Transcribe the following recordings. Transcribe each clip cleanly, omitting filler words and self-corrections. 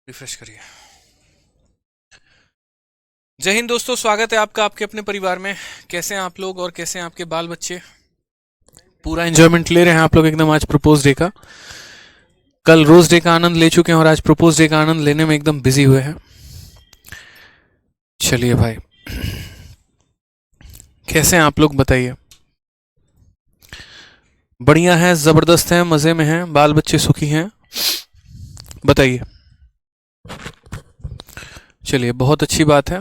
Refresh करिए। जय हिंद दोस्तों, स्वागत है आपका आपके अपने परिवार में। कैसे हैं आप लोग और कैसे हैं आपके बाल बच्चे? पूरा एंजॉयमेंट ले रहे हैं आप लोग एकदम आज प्रपोज डे का। कल रोज डे का आनंद ले चुके हैं और आज प्रपोज डे का आनंद लेने में एकदम बिजी हुए हैं। चलिए भाई, कैसे हैं आप लोग बताइए? बढ़िया है, जबरदस्त है, मजे में हैं, बाल बच्चे सुखी हैं, बताइए। चलिए, बहुत अच्छी बात है।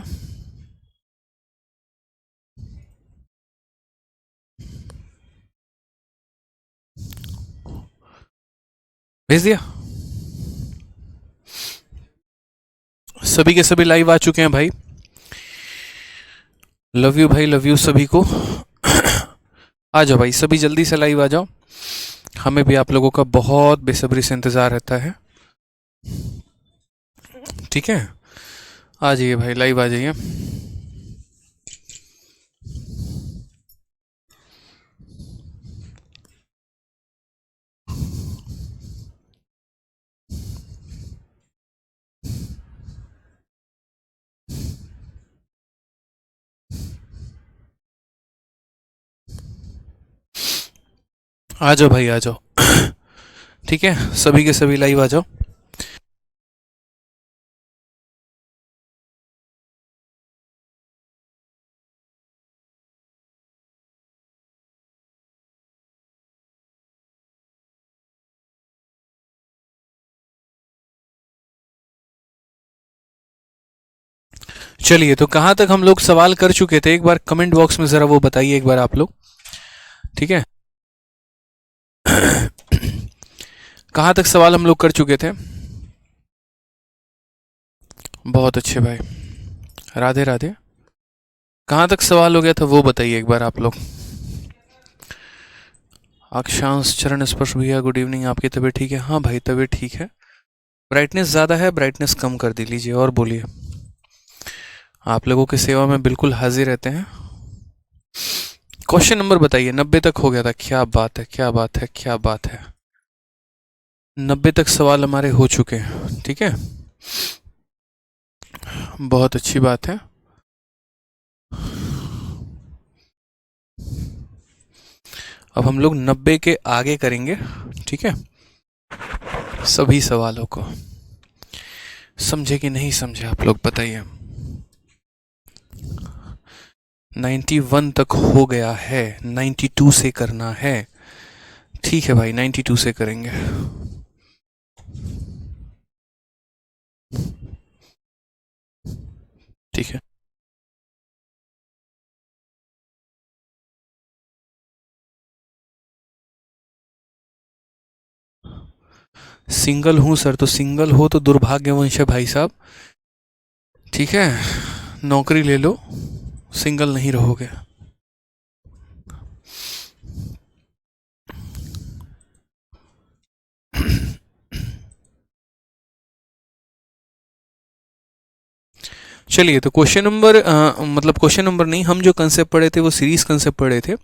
भेज दिया। सभी के सभी लाइव आ चुके हैं भाई। लव यू भाई, लव यू सभी को। आ जाओ भाई, सभी जल्दी से लाइव आ जाओ। हमें भी आप लोगों का बहुत बेसब्री से इंतजार रहता है। ठीक है, आ जाइए भाई, लाइव आ जाइए। आ जाओ भाई, आ जाओ। ठीक है, सभी के सभी लाइव आ जाओ। चलिए, तो कहाँ तक हम लोग सवाल कर चुके थे, एक बार कमेंट बॉक्स में जरा वो बताइए एक बार आप लोग। ठीक है। कहाँ तक सवाल हम लोग कर चुके थे? बहुत अच्छे भाई, राधे राधे। कहाँ तक सवाल हो गया था वो बताइए एक बार आप लोग। अक्षांश चरण स्पर्श भैया, गुड इवनिंग। आपकी तबीयत ठीक है? हाँ भाई, तबीयत ठीक है। ब्राइटनेस ज़्यादा है, ब्राइटनेस कम कर दी लीजिए और बोलिए। आप लोगों की सेवा में बिल्कुल हाजिर रहते हैं। क्वेश्चन नंबर बताइए। 90 तक हो गया था, क्या बात है, क्या बात है, क्या बात है। 90 तक सवाल हमारे हो चुके हैं। ठीक है, बहुत अच्छी बात है। अब हम लोग 90 के आगे करेंगे। ठीक है, सभी सवालों को समझे कि नहीं समझे आप लोग बताइए। 91 तक हो गया है, 92 से करना है। ठीक है भाई, 92 से करेंगे। ठीक है, सिंगल हूं सर, तो सिंगल हो तो दुर्भाग्यवंश है भाई साहब। ठीक है, नौकरी ले लो, सिंगल नहीं रहोगे। चलिए, तो क्वेश्चन नंबर मतलब क्वेश्चन नंबर नहीं, हम जो कंसेप्ट पढ़े थे वो सीरीज कंसेप्ट पढ़े थे।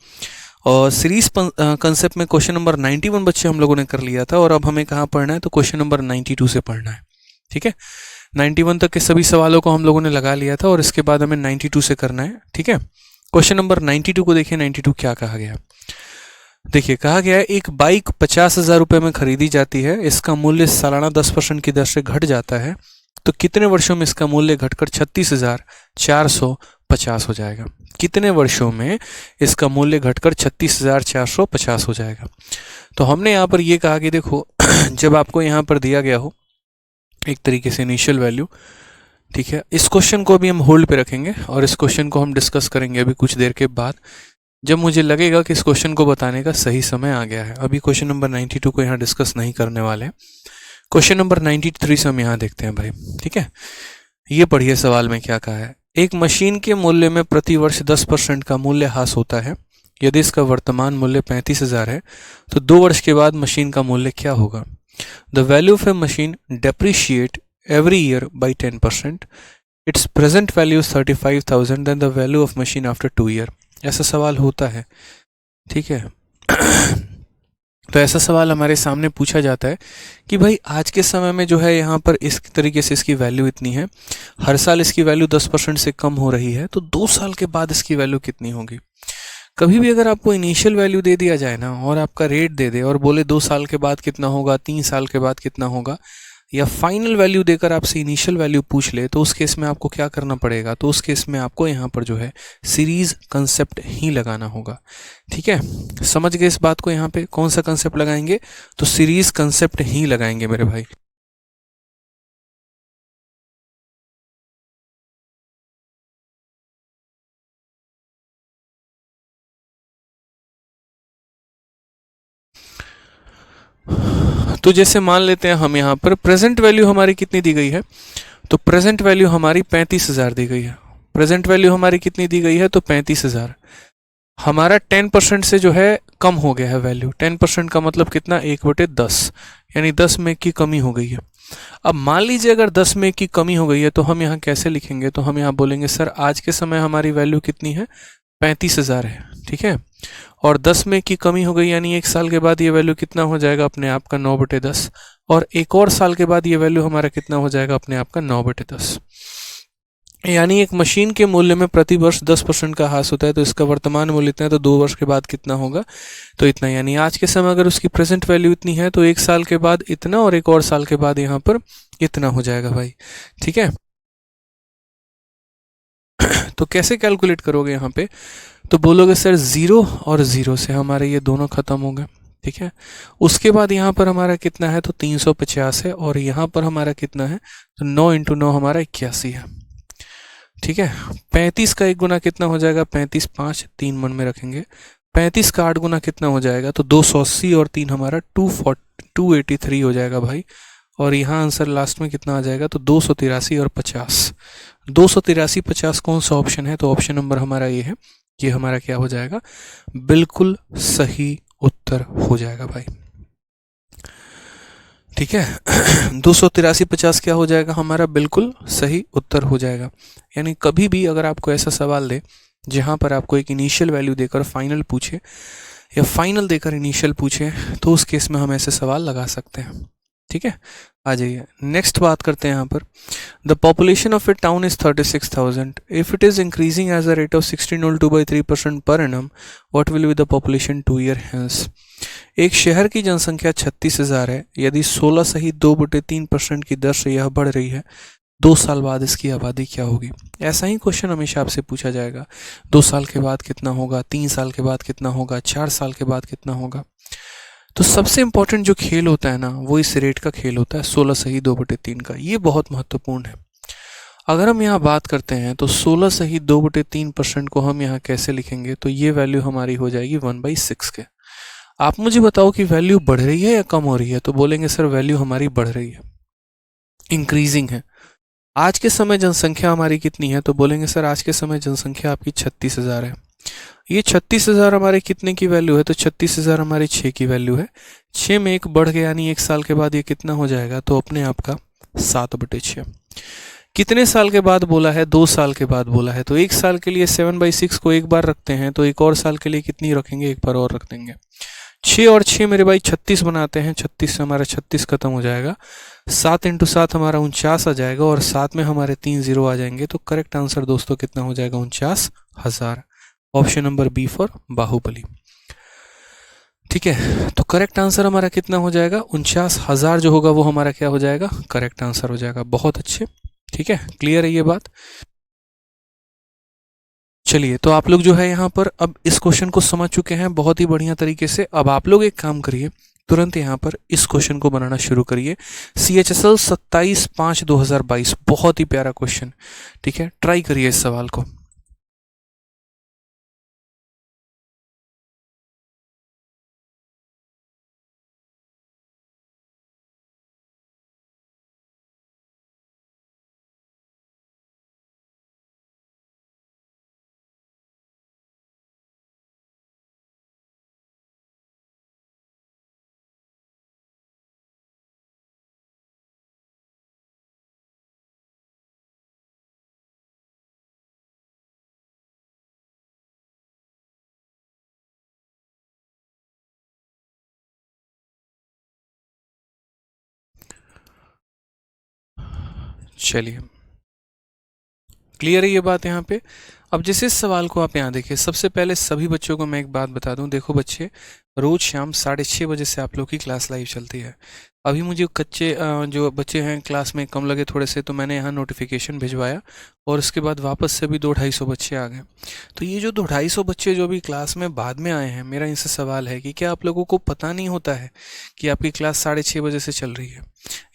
और सीरीज कंसेप्ट में क्वेश्चन नंबर 91 बच्चे हम लोगों ने कर लिया था, और अब हमें कहाँ पढ़ना है, तो क्वेश्चन नंबर 92 से पढ़ना है। ठीक है, 91 तक के सभी सवालों को हम लोगों ने लगा लिया था और इसके बाद हमें 92 से करना है। ठीक है, क्वेश्चन नंबर 92 को देखिए। 92 क्या कहा गया? देखिए, कहा गया है एक बाइक 50,000 रुपये में खरीदी जाती है, इसका मूल्य सालाना 10% की दर से घट जाता है, तो कितने वर्षों में इसका मूल्य घटकर 36,450 हो जाएगा? कितने वर्षों में इसका मूल्य घटकर 36,450 हो जाएगा? तो हमने यहाँ पर ये कहा कि देखो, जब आपको यहाँ पर दिया गया हो एक तरीके से इनिशियल वैल्यू, ठीक है, इस क्वेश्चन को भी हम होल्ड पे रखेंगे और इस क्वेश्चन को हम डिस्कस करेंगे अभी कुछ देर के बाद, जब मुझे लगेगा कि इस क्वेश्चन को बताने का सही समय आ गया है। अभी क्वेश्चन नंबर 92 को यहाँ डिस्कस नहीं करने वाले हैं। क्वेश्चन नंबर 93 से हम यहाँ देखते हैं भाई। ठीक है, ये पढ़िए सवाल में क्या कहा है। एक मशीन के मूल्य में प्रति वर्ष 10% का मूल्य ह्रास होता है। यदि इसका वर्तमान मूल्य 35,000 है, तो 2 वर्ष के बाद मशीन का मूल्य क्या होगा? The value of A machine depreciate every year by 10%. Its present value is 35,000, then the value of machine after 2 year. ऐसा सवाल होता है। ठीक है। तो ऐसा सवाल हमारे सामने पूछा जाता है कि भाई आज के समय में जो है यहाँ पर इस तरीके से इसकी वैल्यू इतनी है, हर साल इसकी वैल्यू 10% से कम हो रही है, तो 2 साल के बाद इसकी वैल्यू कितनी होगी। कभी भी अगर आपको इनिशियल वैल्यू दे दिया जाए ना और आपका रेट दे दे और बोले 2 साल के बाद कितना होगा, 3 साल के बाद कितना होगा, या फाइनल वैल्यू देकर आपसे इनिशियल वैल्यू पूछ ले, तो उस केस में आपको क्या करना पड़ेगा, तो उस केस में आपको यहाँ पर जो है सीरीज कंसेप्ट ही लगाना होगा। ठीक है, समझ गए इस बात को। यहाँ पे कौन सा कंसेप्ट लगाएंगे, तो सीरीज कंसेप्ट ही लगाएंगे मेरे भाई। तो जैसे मान लेते हैं हम यहाँ पर प्रेजेंट वैल्यू हमारी कितनी दी गई है, तो प्रेजेंट वैल्यू हमारी 35,000 दी गई है। प्रेजेंट वैल्यू हमारी कितनी दी गई है, तो 35,000। हमारा 10% से जो है कम हो गया है वैल्यू। 10% का मतलब कितना, 1/10, यानी 10 में की कमी हो गई है। अब मान लीजिए अगर 10 में की कमी हो गई है तो हम यहाँ कैसे लिखेंगे, तो हम यहाँ बोलेंगे सर आज के समय हमारी वैल्यू कितनी है, 35,000 है। ठीक है, और 10 में की कमी हो गई, यानी 1 साल के बाद ये वैल्यू कितना हो जाएगा अपने आप का, 9/10। और एक और साल के बाद ये वैल्यू हमारा कितना हो जाएगा अपने आप का, 9/10। यानी एक मशीन के मूल्य में प्रति वर्ष 10% का ह्रास होता है, तो इसका वर्तमान मूल्य इतना है, तो 2 वर्ष के बाद कितना होगा, तो इतना। यानी आज के समय अगर उसकी प्रेजेंट वैल्यू इतनी है तो 1 साल के बाद इतना और एक और साल के बाद यहाँ पर इतना हो जाएगा भाई। ठीक है, तो कैसे कैलकुलेट करोगे यहाँ पे, तो बोलोगे सर 0 और 0 से हमारे ये दोनों खत्म हो गए। ठीक है, उसके बाद यहाँ पर हमारा कितना है, तो 350 है, और यहाँ पर हमारा कितना है, तो 9 × 9 हमारा 81 है। ठीक है, 35 का 1 गुना कितना हो जाएगा, 35, 5, 3 मन में रखेंगे। 35 का 8 गुना कितना हो जाएगा, तो 280, और 3 हमारा 283 हो जाएगा भाई। और यहाँ आंसर लास्ट में कितना आ जाएगा, तो 283 और 50। 283, 50 कौन सा ऑप्शन है, तो ऑप्शन नंबर हमारा ये है। ये हमारा क्या हो जाएगा, बिल्कुल सही उत्तर हो जाएगा भाई। ठीक है, 283, 50 क्या हो जाएगा हमारा, बिल्कुल सही उत्तर हो जाएगा। यानी कभी भी अगर आपको ऐसा सवाल दे जहाँ पर आपको एक इनिशियल वैल्यू देकर फाइनल पूछे, या फाइनल देकर इनिशियल पूछे, तो उस केस में हम ऐसे सवाल लगा सकते हैं। ठीक है, आ जाइए नेक्स्ट बात करते हैं यहाँ पर। The population of a town is 36,000। If it is increasing as a rate of 1602/3% per annum, what will be the population 2 year hence. एक शहर की जनसंख्या 36,000 है, यदि 16 सही 2/3% की दर से यह बढ़ रही है, 2 साल बाद इसकी आबादी क्या होगी। ऐसा ही क्वेश्चन हमेशा आपसे पूछा जाएगा, 2 साल के बाद कितना होगा, 3 साल के बाद कितना होगा, 4 साल के बाद कितना होगा। तो सबसे इंपॉर्टेंट जो खेल होता है ना, वो इस रेट का खेल होता है, 16 सही 2/3 का। ये बहुत महत्वपूर्ण है। अगर हम यहाँ बात करते हैं तो 16 सही 2/3% को हम यहाँ कैसे लिखेंगे, तो ये वैल्यू हमारी हो जाएगी 1/6 के। आप मुझे बताओ कि वैल्यू बढ़ रही है या कम हो रही है, तो बोलेंगे सर वैल्यू हमारी बढ़ रही है, इंक्रीजिंग है। आज के समय जनसंख्या हमारी कितनी है, तो बोलेंगे सर आज के समय जनसंख्या आपकी 36,000 है। ये 36,000 हमारे कितने की वैल्यू है, तो 36,000 हमारे 6 की वैल्यू है। 6 में 1 बढ़ गया, यानी 1 साल के बाद ये कितना हो जाएगा, तो अपने आप का 7/6। कितने साल के बाद बोला है, 2 साल के बाद बोला है, तो 1 साल के लिए 7/6 को एक बार रखते हैं, तो एक और साल के लिए कितनी रखेंगे, एक बार और रख देंगे। 6 और 6 मेरे भाई 36 बनाते हैं, 36 से हमारा 36 खत्म हो जाएगा। 7 × 7 हमारा 49 आ जाएगा, और 7 में हमारे 3 जीरो आ जाएंगे, तो करेक्ट आंसर दोस्तों कितना हो जाएगा, 49,000। Option number B for Baahubali. ठीक है, तो करेक्ट आंसर हमारा कितना हो जाएगा, 49,000 जो होगा वो हमारा क्या हो जाएगा, करेक्ट आंसर हो जाएगा। बहुत अच्छे, ठीक है, क्लियर है ये बात। चलिए, तो आप लोग जो है यहाँ पर अब इस क्वेश्चन को समझ चुके हैं बहुत ही बढ़िया तरीके से। अब आप लोग एक काम करिए, तुरंत यहाँ पर इस क्वेश्चन को बनाना शुरू करिए। CHSL 27/5/2022, बहुत ही प्यारा क्वेश्चन। ठीक है, ट्राई करिए इस सवाल को। चलिए, क्लियर है ये बात यहाँ पे। अब जैसे इस सवाल को आप यहाँ देखिए, सबसे पहले सभी बच्चों को मैं एक बात बता दूं, देखो बच्चे, रोज शाम 6:30 बजे से आप लोग की क्लास लाइव चलती है। अभी मुझे कच्चे जो बच्चे हैं क्लास में कम लगे थोड़े से, तो मैंने यहाँ नोटिफिकेशन भिजवाया और उसके बाद वापस से भी 200-250 बच्चे आ गए। तो ये जो 200-250 बच्चे जो भी क्लास में बाद में आए हैं, मेरा इनसे सवाल है कि क्या आप लोगों को पता नहीं होता है कि आपकी क्लास 6:30 बजे से चल रही है,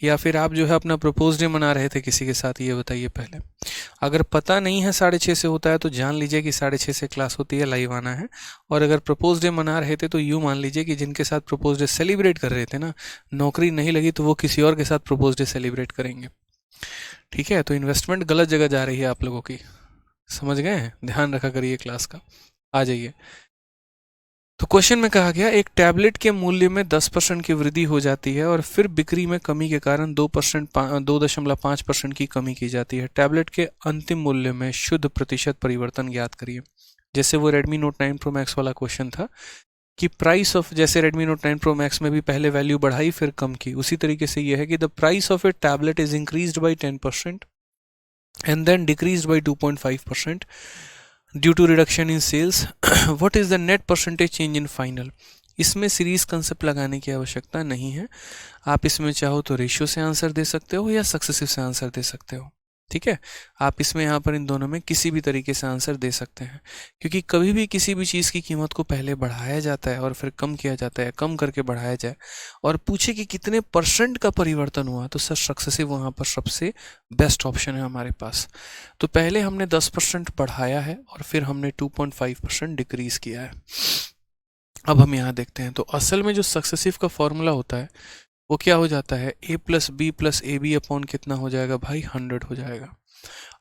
या फिर आप जो है अपना प्रपोज डे मना रहे थे किसी के साथ, ये बताइए पहले। अगर पता नहीं है 6:30 से होता है तो जान लीजिए कि 6:30 से क्लास होती है, लाइव आना है। और अगर प्रपोज डे मना रहे थे तो यूँ मान लीजिए कि जिनके साथ प्रपोज डे सेलिब्रेट कर रहे थे ना, नौकरी नहीं लगी तो वो किसी और के साथ प्रपोज डे सेलिब्रेट करेंगे। ठीक है, तो इन्वेस्टमेंट गलत जगह जा रही है आप लोगों की, समझ गए हैं? ध्यान रखा करिए क्लास का। आ जाइए, तो क्वेश्चन में कहा गया एक टैबलेट के मूल्य में 10% की वृद्धि हो जाती है और फिर बिक्री में कमी के कारण 2.5% की कमी की जाती है। टैबलेट के अंतिम मूल्य में शुद्ध प्रतिशत परिवर्तन ज्ञात करिए। जैसे वो Redmi Note 9 Pro Max वाला क्वेश्चन था कि प्राइस ऑफ, जैसे Redmi Note 9 Pro Max में भी पहले वैल्यू बढ़ाई फिर कम की, उसी तरीके से ये है कि the price of a tablet is increased by 10% and then decreased by 2.5% due to reduction in sales. What is the net percentage change in final. इसमें सीरीज कंसेप्ट लगाने की आवश्यकता नहीं है, आप इसमें चाहो तो रेशियो से आंसर दे सकते हो या सक्सेसिव से आंसर दे सकते हो। ठीक है, आप इसमें यहाँ पर इन दोनों में किसी भी तरीके से आंसर दे सकते हैं, क्योंकि कभी भी किसी भी चीज़ की कीमत को पहले बढ़ाया जाता है और फिर कम किया जाता है, कम करके बढ़ाया जाए और पूछे कि कितने परसेंट का परिवर्तन हुआ, तो सर सक्सेसिव वहाँ पर सबसे बेस्ट ऑप्शन है हमारे पास। तो पहले हमने 10% बढ़ाया है और फिर हमने 2.5% डिक्रीज किया है। अब हम यहाँ देखते हैं, तो असल में जो सक्सेसिव का फॉर्मूला होता है वो क्या हो जाता है, a plus B plus A B upon कितना हो जाएगा भाई, 100 हो जाएगा।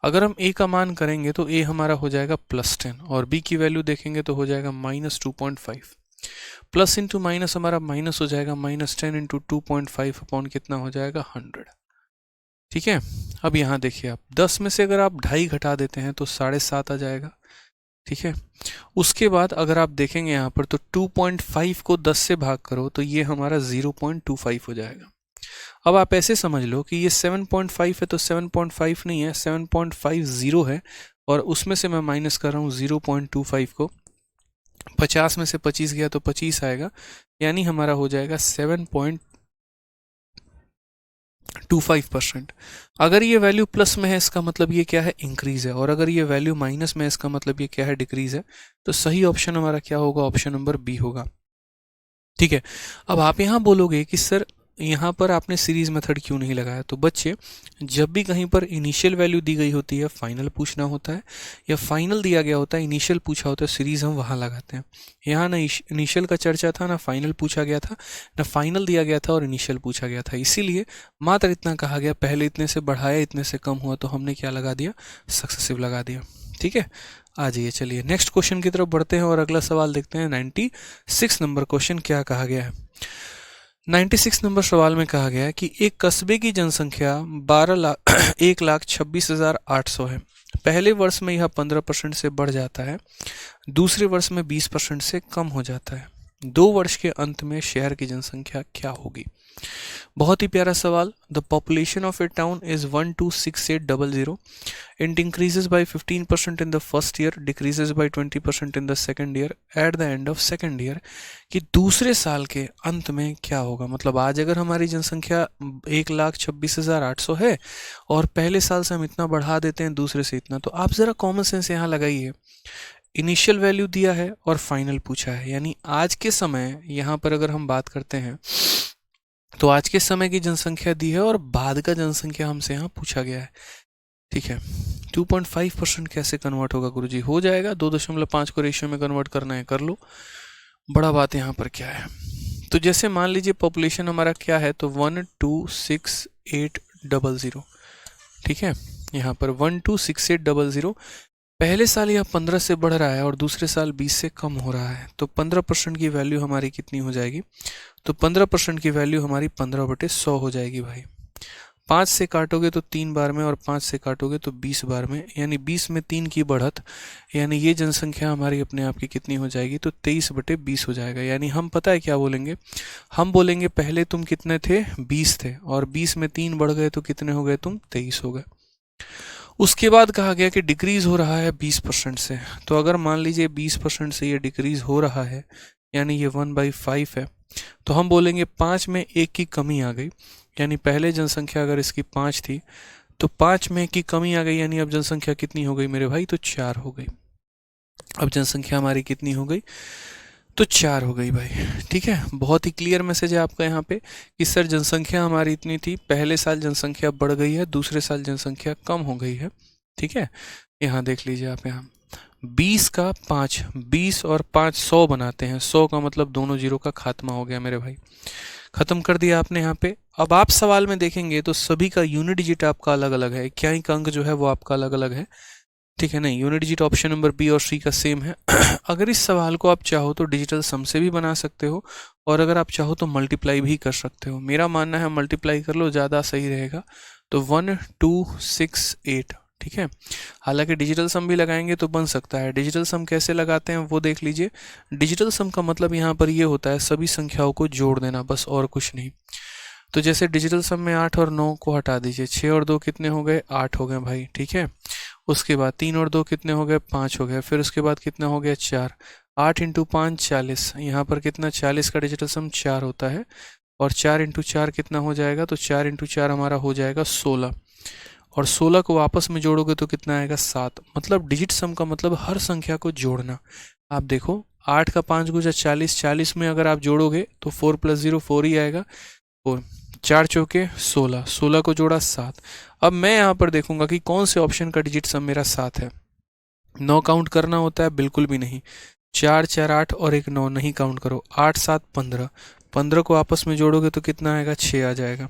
अगर हम a का मान करेंगे तो a हमारा हो जाएगा +10 और b की वैल्यू देखेंगे तो हो जाएगा -2.5। प्लस इंटू माइनस हमारा माइनस हो जाएगा, -10 इंटू 2.5 अपॉन कितना हो जाएगा, 100। ठीक है, अब यहाँ देखिए आप 10 में से अगर आप 2.5 घटा देते हैं तो 7.5 आ जाएगा। ठीक है, उसके बाद अगर आप देखेंगे यहाँ पर तो 2.5 को 10 से भाग करो तो ये हमारा 0.25 हो जाएगा। अब आप ऐसे समझ लो कि ये 7.5 है तो 7.5 नहीं है, 7.50 है और उसमें से मैं माइनस कर रहा हूँ 0.25 को। 50 में से 25 गया तो 25 आएगा, यानी हमारा हो जाएगा 7.25%। अगर ये वैल्यू प्लस में है इसका मतलब ये क्या है, इंक्रीज है, और अगर ये वैल्यू माइनस में है इसका मतलब ये क्या है, डिक्रीज है। तो सही ऑप्शन हमारा क्या होगा, ऑप्शन नंबर बी होगा। ठीक है, अब आप यहाँ बोलोगे कि सर यहाँ पर आपने सीरीज मेथड क्यों नहीं लगाया। तो बच्चे, जब भी कहीं पर इनिशियल वैल्यू दी गई होती है फाइनल पूछना होता है, या फाइनल दिया गया होता है इनिशियल पूछा होता है, सीरीज हम वहाँ लगाते हैं। यहाँ ना इनिशियल का चर्चा था, ना फाइनल पूछा गया था, ना फाइनल दिया गया था और इनिशियल पूछा गया था, इसीलिए मात्र इतना कहा गया, पहले इतने से बढ़ाया इतने से कम हुआ तो हमने क्या लगा दिया, सक्सेसिव लगा दिया। ठीक है, आ जाइए, चलिए नेक्स्ट क्वेश्चन की तरफ बढ़ते हैं और अगला सवाल देखते हैं। 96 नंबर क्वेश्चन क्या कहा गया है। 96 नंबर सवाल में कहा गया है कि एक कस्बे की जनसंख्या 1,26,800 है। पहले वर्ष में यह 15% से बढ़ जाता है, दूसरे वर्ष में 20% से कम हो जाता है। 2 वर्ष के अंत में शहर की जनसंख्या क्या होगी। बहुत ही प्यारा सवाल। The population of a town is 126800। It increases by 15% in the first year, decreases by 20% in the second year, at the end of second year। कि दूसरे साल के अंत में क्या होगा। मतलब आज अगर हमारी जनसंख्या 1,26,800 है और पहले साल से हम इतना बढ़ा देते हैं, दूसरे से इतना, तो आप ज़रा कॉमन सेंस यहाँ लगाइए। इनिशियल वैल्यू दिया है और फाइनल पूछा है, यानी आज के समय यहाँ पर अगर हम बात करते हैं तो आज के समय की जनसंख्या दी है और बाद का जनसंख्या हमसे यहाँ पूछा गया है। ठीक है, 2.5% कैसे कन्वर्ट होगा गुरुजी, हो जाएगा, 2.5 को रेशियो में कन्वर्ट करना है कर लो। बड़ा बात यहाँ पर क्या है, तो जैसे मान लीजिए पॉपुलेशन हमारा क्या है, तो 126800। ठीक है, यहाँ पर 126800, पहले साल यह 15 से बढ़ रहा है और दूसरे साल 20 से कम हो रहा है, तो 15% की वैल्यू हमारी कितनी हो जाएगी, तो 15% की वैल्यू हमारी 15/100 हो जाएगी भाई। 5 से काटोगे तो 3 बार में और 5 से काटोगे तो 20 बार में, यानी 20 में 3 की बढ़त, यानी ये जनसंख्या हमारी अपने आप की कितनी हो जाएगी, तो 23/20 हो जाएगा। यानी हम पता है क्या बोलेंगे, हम बोलेंगे पहले तुम कितने थे, 20 थे, और 20 में 3 बढ़ गए तो कितने हो गए, तुम 23 हो गए। उसके बाद कहा गया कि डिक्रीज हो रहा है 20% से, तो अगर मान लीजिए 20% से ये डिक्रीज हो रहा है, यानी ये 1/5 है, तो हम बोलेंगे 5 में 1 की कमी आ गई, यानी पहले जनसंख्या अगर इसकी 5 थी तो 5 में 1 की कमी आ गई, यानी अब जनसंख्या कितनी हो गई मेरे भाई, तो 4 हो गई। अब जनसंख्या हमारी कितनी हो गई, तो 4 हो गई भाई। ठीक है, बहुत ही क्लियर मैसेज है आपका यहाँ पे कि सर जनसंख्या हमारी इतनी थी, पहले साल जनसंख्या बढ़ गई है, दूसरे साल जनसंख्या कम हो गई है। ठीक है, यहाँ देख लीजिए आप, यहाँ 20 का 5, 20 और 5 100 बनाते हैं, 100 का मतलब दोनों जीरो का खात्मा हो गया मेरे भाई, खत्म कर दिया आपने यहाँ पे। अब आप सवाल में देखेंगे तो सभी का यूनिट डिजिट आपका अलग अलग है, इक्याई अंक जो है वो आपका अलग अलग है। ठीक है, नहीं unit digit option number B और सी का सेम है। अगर इस सवाल को आप चाहो तो डिजिटल सम से भी बना सकते हो, और अगर आप चाहो तो मल्टीप्लाई भी कर सकते हो। मेरा मानना है मल्टीप्लाई कर लो, ज़्यादा सही रहेगा। तो 1 2 6 8। ठीक है, हालांकि डिजिटल सम भी लगाएंगे तो बन सकता है। डिजिटल सम कैसे लगाते हैं वो देख लीजिए। डिजिटल सम का मतलब यहाँ पर ये होता है सभी संख्याओं को जोड़ देना, बस और कुछ नहीं। तो जैसे डिजिटल सम में 8 और 9 को हटा दीजिए, 6 और 2 कितने हो गए, 8 हो गए भाई। ठीक है, उसके बाद 3 और 2 कितने हो गए, 5 हो गए। फिर उसके बाद कितना हो गया, 4। 8 इंटू 5 40, यहाँ पर कितना, 40 का डिजिटल सम 4 होता है, और 4 इंटू 4 कितना हो जाएगा, तो 4 इंटू 4 हमारा हो जाएगा 16, और 16 को आपस में जोड़ोगे तो कितना आएगा, 7। मतलब डिजिट सम का मतलब हर संख्या को जोड़ना। आप देखो 8 का 5 गुजा 40, 40 में अगर आप जोड़ोगे तो 4 + 0 4 ही आएगा, 4 4 चौके 16, 16 को जोड़ा 7। अब मैं यहाँ पर देखूंगा कि कौन से ऑप्शन का डिजिट सम मेरा 7 है। 9 काउंट करना होता है, बिल्कुल भी नहीं। 4 4 8 और एक 9 नहीं काउंट करो, 8 7 15, 15 को आपस में जोड़ोगे तो कितना आएगा, 6 आ जाएगा।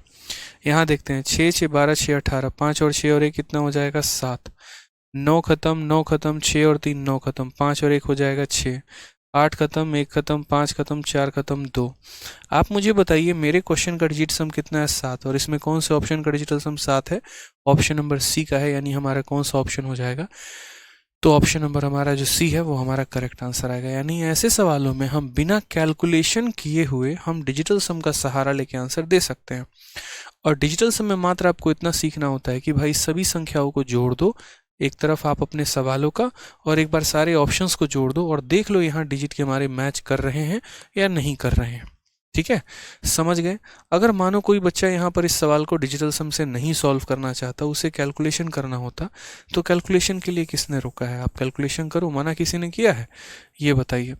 यहाँ देखते हैं 6 6 12 6 18, 5 और 6 और 1 कितना हो जाएगा, 7। 9 खत्म, 9 खत्म, 6 और 3 9 खत्म, 5 और 1 हो जाएगा 6। 8 खत्म, 1 खत्म, 5 खत्म, 4 खत्म, 2। आप मुझे बताइए मेरे क्वेश्चन का डिजिट सम कितना है, 7, और इसमें कौन से ऑप्शन का डिजिटल सम 7 है, ऑप्शन नंबर सी का है। यानी हमारा कौन सा ऑप्शन हो जाएगा, तो ऑप्शन नंबर हमारा जो सी है वो हमारा करेक्ट आंसर आएगा। यानी ऐसे सवालों में हम बिना कैलकुलेशन किए हुए हम डिजिटल सम का सहारा लेके आंसर दे सकते हैं। और डिजिटल सम में मात्र आपको इतना सीखना होता है कि भाई सभी संख्याओं को जोड़ दो एक तरफ आप अपने सवालों का, और एक बार सारे ऑप्शंस को जोड़ दो और देख लो यहाँ डिजिट के हमारे मैच कर रहे हैं या नहीं कर रहे हैं। ठीक है, समझ गए। अगर मानो कोई बच्चा यहाँ पर इस सवाल को डिजिटल सम से नहीं सॉल्व करना चाहता, उसे कैलकुलेशन करना होता, तो कैलकुलेशन के लिए किसने रोका है, आप कैलकुलेशन करो, मना किसी ने किया है, ये बताइए।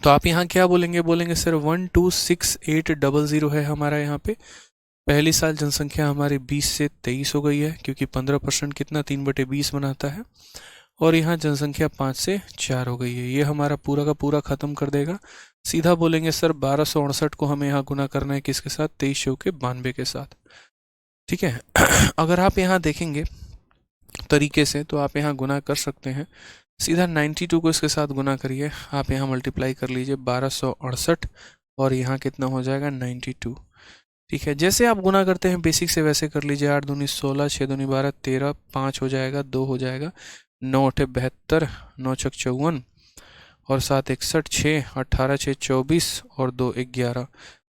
तो आप यहाँ क्या बोलेंगे, बोलेंगे सर 126,800 है हमारा यहाँ पे। पहली साल जनसंख्या हमारी 20 से 23 हो गई है, क्योंककि 15% कितना 3/20 बनाता है, और यहाँ जनसंख्या 5 से 4 हो गई है। ये हमारा पूरा का पूरा खत्म कर देगा। सीधा बोलेंगे सर 1268 को हमें यहाँ गुना करना है किसके साथ, 23 चौके 92 के साथ। ठीक है, अगर आप यहाँ देखेंगे तरीके से तो आप यहाँ गुना कर सकते हैं। सीधा 92 को इसके साथ गुना करिए, आप यहाँ मल्टीप्लाई कर लीजिए 1268, और यहाँ कितना हो जाएगा 92। ठीक है, जैसे आप गुना करते हैं बेसिक से वैसे कर लीजिए। 8 दूनी 16, 6 दूनी 12, 13, 5 हो जाएगा, 2 हो जाएगा, 9 8 72, 9 6 54, और 7 61, 6 18, 6 24, और 2 11।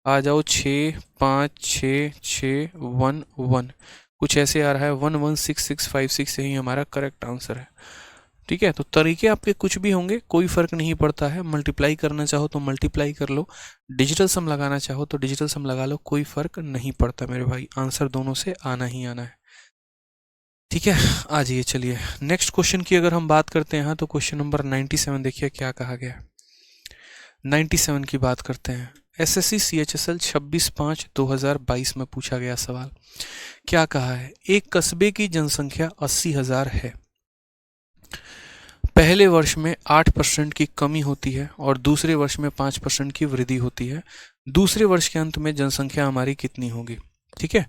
आ जाओ 6 5 6 6 1 1, कुछ ऐसे आ रहा है 116656, यही हमारा करेक्ट आंसर है। ठीक है, तो तरीके आपके कुछ भी होंगे, कोई फ़र्क नहीं पड़ता है। मल्टीप्लाई करना चाहो तो मल्टीप्लाई कर लो, डिजिटल सम लगाना चाहो तो डिजिटल सम लगा लो, कोई फ़र्क नहीं पड़ता मेरे भाई, आंसर दोनों से आना ही आना है। ठीक है, आ जाइए, चलिए नेक्स्ट क्वेश्चन की अगर हम बात करते हैं तो क्वेश्चन नंबर 97 देखिए क्या कहा गया। 97 की बात करते हैं। SSC CHSL 26/5/2022 में पूछा गया सवाल क्या कहा है, एक कस्बे की जनसंख्या 80,000 है, पहले वर्ष में 8% की कमी होती है और दूसरे वर्ष में 5% की वृद्धि होती है, दूसरे वर्ष के अंत में जनसंख्या हमारी कितनी होगी। ठीक है,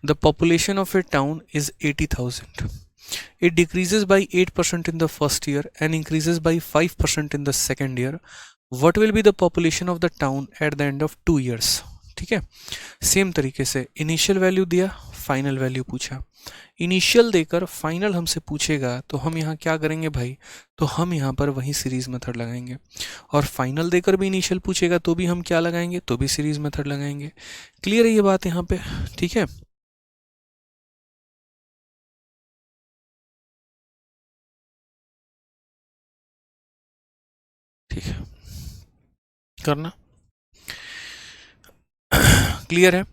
the population of a town is 80,000, it decreases by 8% in the first year and increases by 5% in the second year, what will be the population of the town at the end of 2 years। ठीक है, same तरीके से initial value दिया, final value पूछा। Initial देकर final हमसे पूछेगा तो हम यहाँ क्या करेंगे भाई, तो हम यहाँ पर वही सीरीज मेथड लगाएंगे। और फाइनल देकर भी इनिशियल पूछेगा तो भी हम क्या लगाएंगे, तो भी सीरीज मेथड लगाएंगे। क्लियर है ये बात यहाँ पे, ठीक है। ठीक है, करना क्लियर है।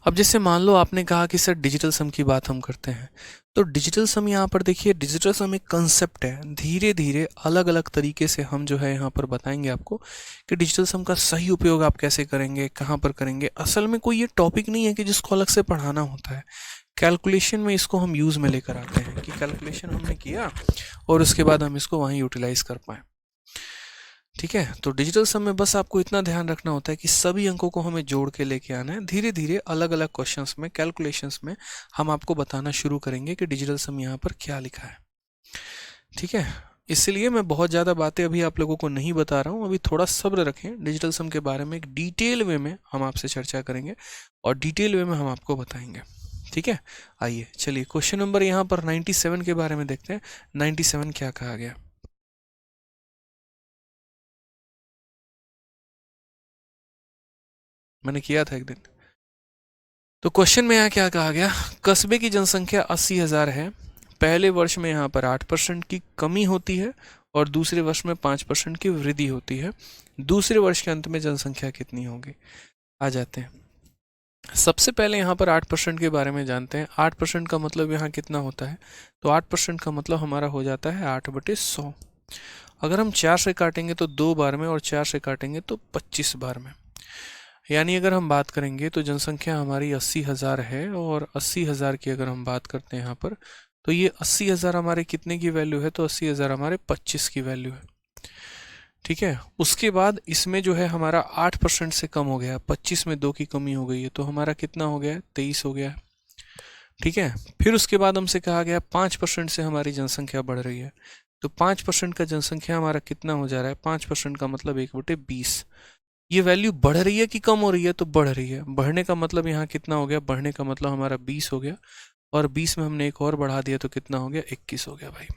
अब जैसे मान लो आपने कहा कि सर डिजिटल सम की बात हम करते हैं, तो डिजिटल सम यहाँ पर देखिए, डिजिटल सम एक कंसेप्ट है। धीरे धीरे अलग अलग तरीके से हम जो है यहाँ पर बताएंगे आपको कि डिजिटल सम का सही उपयोग आप कैसे करेंगे, कहाँ पर करेंगे। असल में कोई ये टॉपिक नहीं है कि जिसको अलग से पढ़ाना होता है। कैलकुलेशन में इसको हम यूज़ में लेकर आते हैं कि कैलकुलेशन हमने किया और उसके बाद हम इसको वहीं यूटिलाइज कर पाएँ। ठीक है, तो डिजिटल सम में बस आपको इतना ध्यान रखना होता है कि सभी अंकों को हमें जोड़ के लेके आना है। धीरे धीरे अलग अलग क्वेश्चंस में, कैलकुलेशंस में हम आपको बताना शुरू करेंगे कि डिजिटल सम यहाँ पर क्या लिखा है। ठीक है, इसलिए मैं बहुत ज़्यादा बातें अभी आप लोगों को नहीं बता रहा हूँ। अभी थोड़ा सब्र रखें, डिजिटल सम के बारे में एक डिटेल वे में हम आपसे चर्चा करेंगे और डिटेल वे में हम आपको बताएंगे। ठीक है, आइए चलिए क्वेश्चन नंबर यहाँ पर 97 के बारे में देखते हैं। 97 क्या कहा गया, मैंने किया था एक दिन। तो क्वेश्चन में यहाँ क्या कहा गया, कस्बे की जनसंख्या 80,000 है। पहले वर्ष में यहाँ पर 8% की कमी होती है और दूसरे वर्ष में 5% की वृद्धि होती है। दूसरे वर्ष के अंत में जनसंख्या कितनी होगी। आ जाते हैं, सबसे पहले यहाँ पर 8% के बारे में जानते हैं। 8% का मतलब यहाँ कितना होता है, तो 8% का मतलब हमारा हो जाता है 8/100। अगर हम 4 से काटेंगे तो 2 बार में, और 4 से काटेंगे तो 25 बार में। यानी अगर हम बात करेंगे तो जनसंख्या हमारी 80,000 है, और 80,000 की अगर हम बात करते हैं यहाँ पर, तो ये 80,000 हमारे कितने की वैल्यू है, तो 80,000 हमारे 25 की वैल्यू है। ठीक है, उसके बाद इसमें जो है हमारा 8% से कम हो गया, 25 में 2 की कमी हो गई है, तो हमारा कितना हो गया, 23 हो गया। ठीक है, फिर उसके बाद हमसे कहा गया 5% से हमारी जनसंख्या बढ़ रही है, तो 5% का जनसंख्या हमारा कितना हो जा रहा है, 5% का मतलब 1/20। ये वैल्यू बढ़ रही है कि कम हो रही है, तो बढ़ रही है। बढ़ने का मतलब यहाँ कितना हो गया, बढ़ने का मतलब हमारा 20 हो गया, और 20 में हमने एक और बढ़ा दिया तो कितना हो गया, 21 हो गया भाई।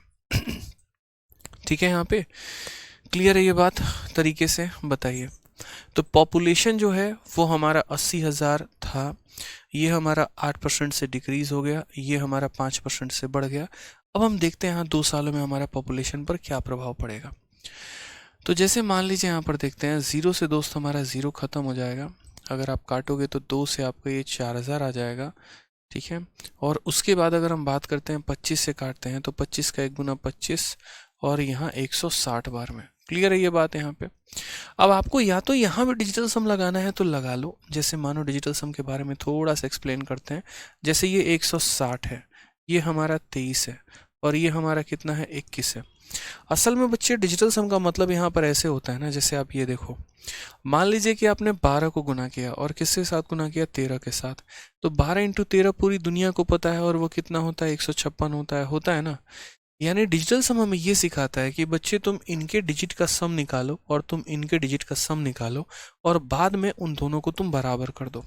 ठीक है, यहाँ पे क्लियर है ये बात, तरीके से बताइए। तो पॉपुलेशन जो है वो हमारा 80,000 था, ये हमारा 8% से डिक्रीज हो गया, ये हमारा 5% से बढ़ गया। अब हम देखते हैं यहाँ 2 सालों में हमारा पॉपुलेशन पर क्या प्रभाव पड़ेगा। तो जैसे मान लीजिए यहाँ पर देखते हैं, 0 से दोस्त हमारा 0 ख़त्म हो जाएगा। अगर आप काटोगे तो 2 से आपका ये 4,000 आ जाएगा। ठीक है, और उसके बाद अगर हम बात करते हैं 25 से काटते हैं, तो 25 का 1 गुना 25, और यहाँ 160 बार में। क्लियर है ये बात यहाँ पे। अब आपको या तो यहाँ पे डिजिटल सम लगाना है तो लगा लो। जैसे मानो डिजिटल सम के बारे में थोड़ा सा एक्सप्लेन करते हैं। जैसे ये 160 है, ये हमारा 23 है, और ये हमारा कितना है, 21 है। असल में बच्चे डिजिटल सम का मतलब यहाँ पर ऐसे होता है ना, जैसे आप ये देखो, मान लीजिए कि आपने 12 को गुना किया, और किसके साथ गुना किया, 13 के साथ। तो 12 × 13 पूरी दुनिया को पता है, और वो कितना होता है, 156 होता है ना। यानी डिजिटल सम हमें ये सिखाता है कि बच्चे तुम इनके डिजिट का सम निकालो और तुम इनके डिजिट का सम निकालो, और बाद में उन दोनों को तुम बराबर कर दो।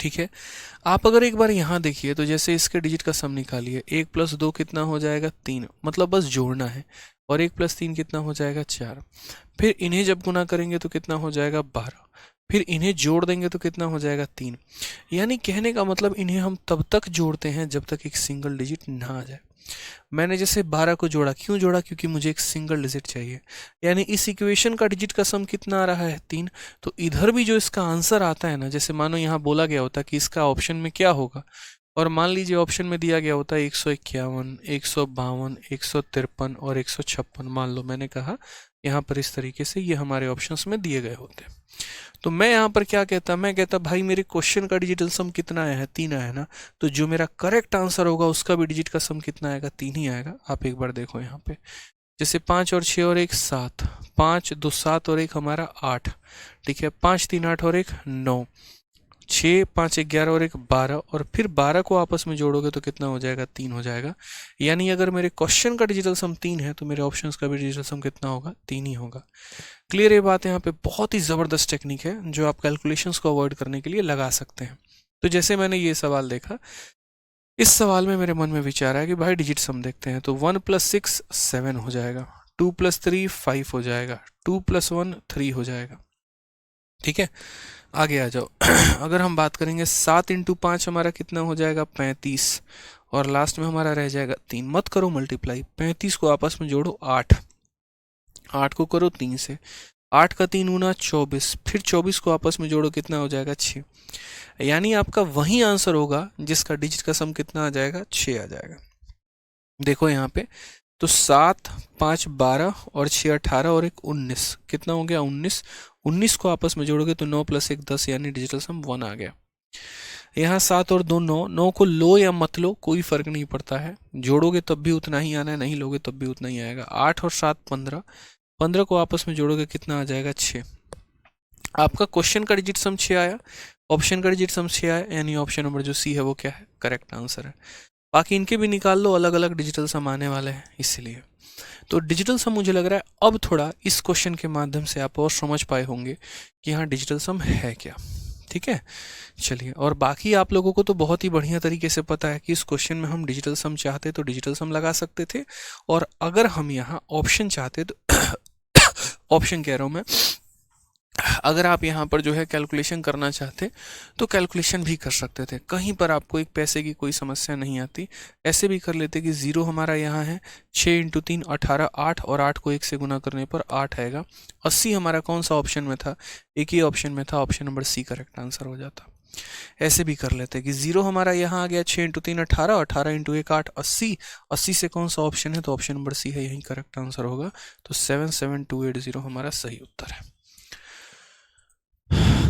ठीक है, आप अगर एक बार यहाँ देखिए, तो जैसे इसके डिजिट का सम निकालिए, 1 + 2 कितना हो जाएगा, 3, मतलब बस जोड़ना है, और 1 + 3 कितना हो जाएगा, 4। फिर इन्हें जब गुना करेंगे तो कितना हो जाएगा, 12। फिर इन्हें जोड़ देंगे तो कितना हो जाएगा, 3। यानी कहने का मतलब इन्हें हम तब तक जोड़ते हैं जब तक एक सिंगल डिजिट ना आ जाए। मैंने जैसे 12 को जोड़ा, क्यों जोड़ा, क्योंकि मुझे एक सिंगल डिजिट चाहिए। यानी इस इक्वेशन का डिजिट का सम कितना आ रहा है, 3। तो इधर भी जो इसका आंसर आता है ना, जैसे मानो यहाँ बोला गया होता कि इसका ऑप्शन में क्या होगा, और मान लीजिए ऑप्शन में दिया गया होता है 151, 152, 153 और 156। मान लो मैंने कहा यहाँ पर इस तरीके से ये हमारे ऑप्शंस में दिए गए होते। तो मैं यहाँ पर क्या कहता, मैं कहता भाई मेरे क्वेश्चन का डिजिटल सम कितना आया है, 3 आया है ना, तो जो मेरा करेक्ट आंसर होगा उसका भी डिजिट का सम कितना आएगा, 3 ही आएगा। आप एक बार देखो यहाँ पे, जैसे 5 और 6 और 1 7, 5 2 7 और 1 हमारा 8। ठीक है, 5 3 8 और 1 9, 6 5 11 और 1 12, और फिर 12 को आपस में जोड़ोगे तो कितना हो जाएगा, 3 हो जाएगा। यानी अगर मेरे क्वेश्चन का डिजिटल सम 3 है तो मेरे ऑप्शंस का भी डिजिटल सम कितना होगा, 3 ही होगा। क्लियर ये बात। यहाँ पे बहुत ही ज़बरदस्त टेक्निक है जो आप कैलकुलेशंस को अवॉइड करने के लिए लगा सकते हैं। तो जैसे मैंने ये सवाल देखा, इस सवाल में मेरे मन में विचार आया कि भाई डिजिट सम देखते हैं, तो 1 + 6 7 हो जाएगा, 2 + 3 5 हो जाएगा, 2 + 1 3 हो जाएगा। ठीक है, आगे आ जाओ। अगर हम बात करेंगे 7 × 5 हमारा कितना हो जाएगा 35, और लास्ट में हमारा रह जाएगा 3। मत करो मल्टीप्लाई, 35 को आपस में जोड़ो 8, 8 को करो 3 से, 8 का 3 गुना 24, फिर 24 को आपस में जोड़ो कितना हो जाएगा 6। यानी आपका वही आंसर होगा जिसका डिजिट का सम कितना आ जाएगा 6 आ जाएगा। देखो यहाँ पे, तो 7 5 12 और 6 18 और 1 19, कितना हो गया 19। 19 को आपस में जोड़ोगे तो 9 + 1 10, यानी डिजिटल सम 1 आ गया। यहाँ 7 और 2 9, 9 को लो या मत लो कोई फर्क नहीं पड़ता है, जोड़ोगे तब भी उतना ही आना है, नहीं लोगे तब भी उतना ही आएगा। 8 और 7 15, 15 को आपस में जोड़ोगे कितना आ जाएगा 6। आपका क्वेश्चन का डिजिट सम 6 आया, ऑप्शन का डिजिट सम 6 आया, यानी ऑप्शन नंबर जो सी है वो क्या है, करेक्ट आंसर है। बाकी इनके भी निकाल लो, अलग अलग डिजिटल सम आने वाले हैं इसलिए। तो डिजिटल सम मुझे लग रहा है अब थोड़ा इस क्वेश्चन के माध्यम से आप और समझ पाए होंगे कि हाँ डिजिटल सम है क्या। ठीक है, चलिए, और बाकी आप लोगों को तो बहुत ही बढ़िया तरीके से पता है कि इस क्वेश्चन में हम डिजिटल सम चाहते तो डिजिटल सम लगा सकते थे, और अगर हम यहाँ ऑप्शन चाहते तो ऑप्शन कह रहा हूँ मैं, अगर आप यहाँ पर जो है कैलकुलेशन करना चाहते तो कैलकुलेशन भी कर सकते थे, कहीं पर आपको एक पैसे की कोई समस्या नहीं आती। ऐसे भी कर लेते कि 0 हमारा यहाँ है, 6 × 3 18, 8 और 8 को 1 से गुना करने पर 8 आएगा। 80 हमारा कौन सा ऑप्शन में था, एक ही ऑप्शन में था, option number C correct answer हो जाता। ऐसे भी कर लेते कि 0 हमारा यहाँ आ गया, 6 × 3 18, 18 × 1 8, 80, 80 से कौन सा ऑप्शन है, तो ऑप्शन नंबर सी है, यही करेक्ट आंसर होगा। तो 77280 हमारा सही उत्तर है।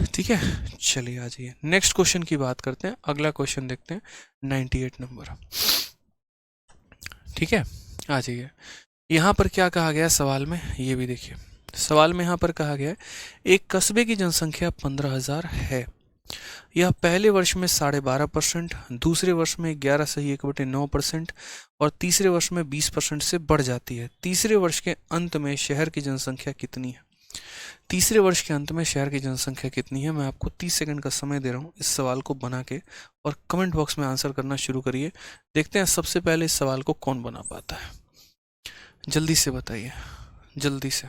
ठीक है, चलिए आ जाइए नेक्स्ट क्वेश्चन की बात करते हैं। अगला क्वेश्चन देखते हैं 98 नंबर। ठीक है, आ जाइए। यहाँ पर क्या कहा गया सवाल में, ये भी देखिए। सवाल में यहाँ पर कहा गया है, एक कस्बे की जनसंख्या 15,000 है। यह पहले वर्ष में 12.5%, दूसरे वर्ष में 11.1/9% और तीसरे वर्ष में 20% से बढ़ जाती है। तीसरे वर्ष के अंत में शहर की जनसंख्या कितनी है। तीसरे वर्ष के अंत में शहर की जनसंख्या कितनी है। मैं आपको 30 सेकंड का समय दे रहा हूँ इस सवाल को बना के, और कमेंट बॉक्स में आंसर करना शुरू करिए। देखते हैं सबसे पहले इस सवाल को कौन बना पाता है, जल्दी से बताइए, जल्दी से।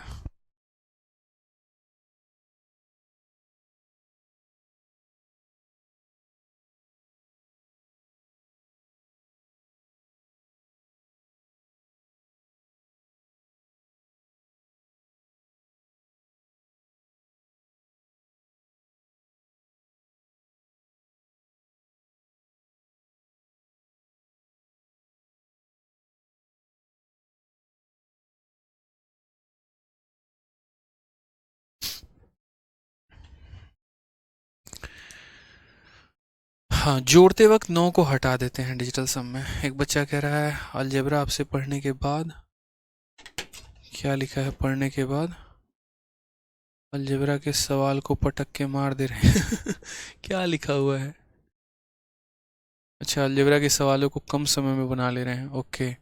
हाँ, जोड़ते वक्त 9 को हटा देते हैं डिजिटल सम में। एक बच्चा कह रहा है अलजेब्रा आपसे पढ़ने के बाद, क्या लिखा है, पढ़ने के बाद अलजेब्रा के सवाल को पटक के मार दे रहे हैं क्या लिखा हुआ है। अच्छा, अलजेब्रा के सवालों को कम समय में बना ले रहे हैं, ओके,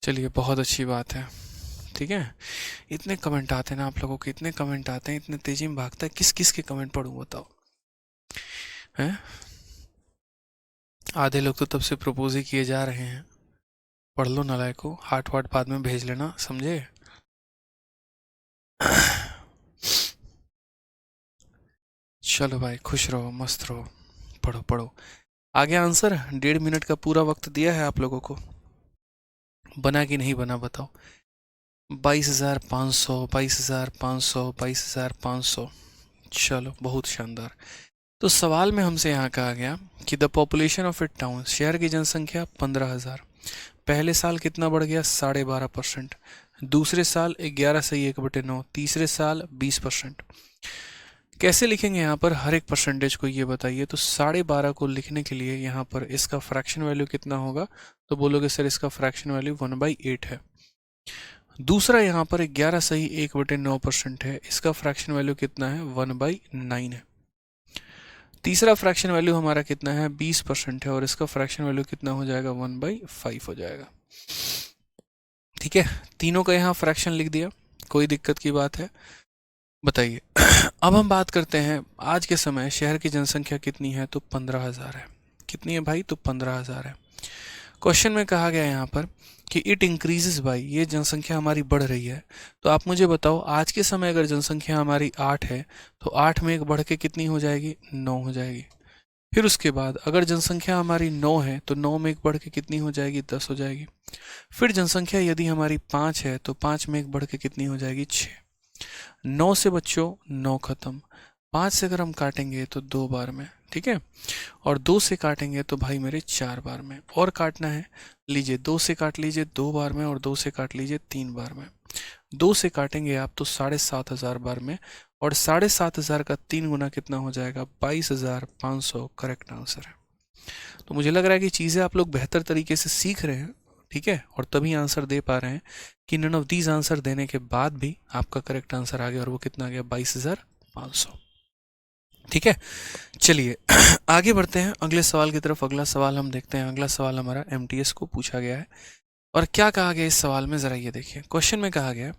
चलिए बहुत अच्छी बात है। ठीक है, इतने कमेंट आते हैं ना आप लोगों के, इतने कमेंट आते हैं, इतने तेजी में भागता है, किस किस के कमेंट पढ़ूं बताओ हैं। आधे लोग तो तब से प्रपोज ही किए जा रहे हैं। पढ़ लो नालायको, हार्ट वार्ट बाद में भेज लेना, समझे। चलो भाई, खुश रहो, मस्त रहो, पढ़ो पढ़ो। आगे आंसर 1.5 मिनट का पूरा वक्त दिया है आप लोगों को, बना कि नहीं बना बताओ। 22,500, 22,500, 22,500। चलो बहुत शानदार। तो सवाल में हमसे यहाँ कहा गया कि the population of a town, शहर की जनसंख्या 15,000। पहले साल कितना बढ़ गया 12.5%, दूसरे साल 11.1/9, तीसरे साल 20%। कैसे लिखेंगे यहाँ पर हर एक परसेंटेज को, ये बताइए। तो 12.5 को लिखने के लिए यहाँ पर इसका फ्रैक्शन वैल्यू कितना होगा, तो बोलोगे सर इसका फ्रैक्शन वैल्यू 1/8 है। दूसरा यहाँ पर 11.1/9% है, इसका फ्रैक्शन वैल्यू कितना है 1/9 है। तीसरा फ्रैक्शन वैल्यू हमारा कितना है 20% है, और इसका फ्रैक्शन वैल्यू कितना हो जाएगा 1/5 हो जाएगा। ठीक है, तीनों का यहाँ फ्रैक्शन लिख दिया, कोई दिक्कत की बात है। बताइए। अब हम बात करते हैं आज के समय शहर की जनसंख्या कितनी है, तो 15,000 है। कितनी है भाई, तो 15,000 है। क्वेश्चन में कहा गया यहाँ पर कि इट इंक्रीजेस बाई, ये जनसंख्या हमारी बढ़ रही है। तो आप मुझे बताओ आज के समय अगर जनसंख्या हमारी 8 है तो 8 में एक बढ़ के कितनी हो जाएगी, 9 हो जाएगी। फिर उसके बाद अगर जनसंख्या हमारी 9 है तो 9 में एक बढ़ के कितनी हो जाएगी, 10 हो जाएगी। फिर जनसंख्या यदि हमारी 5 है तो 5 में एक बढ़ के कितनी हो जाएगी, 6। 9 से बच्चों 9 खत्म। 5 से अगर हम काटेंगे तो 2 बार में, ठीक है। और 2 से काटेंगे तो भाई मेरे 4 बार में। और काटना है, लीजिए 2 से काट लीजिए 2 बार में और 2 से काट लीजिए 3 बार में। 2 से काटेंगे आप तो 7,500 बार में। और 7,500 का 3 गुना कितना हो जाएगा, 22,500 करेक्ट आंसर है। तो मुझे लग रहा है कि चीज़ें आप लोग बेहतर तरीके से सीख रहे हैं, ठीक है, और तभी आंसर दे पा रहे हैं कि नन ऑफ दीज आंसर देने के बाद भी आपका करेक्ट आंसर आ गया। और वो कितना आ गया, 22,500। ठीक है, चलिए आगे बढ़ते हैं अगले सवाल की तरफ। अगला सवाल हम देखते हैं। अगला सवाल हमारा एमटीएस को पूछा गया है और क्या कहा गया इस सवाल में, जरा ये देखिए। क्वेश्चन में कहा गया,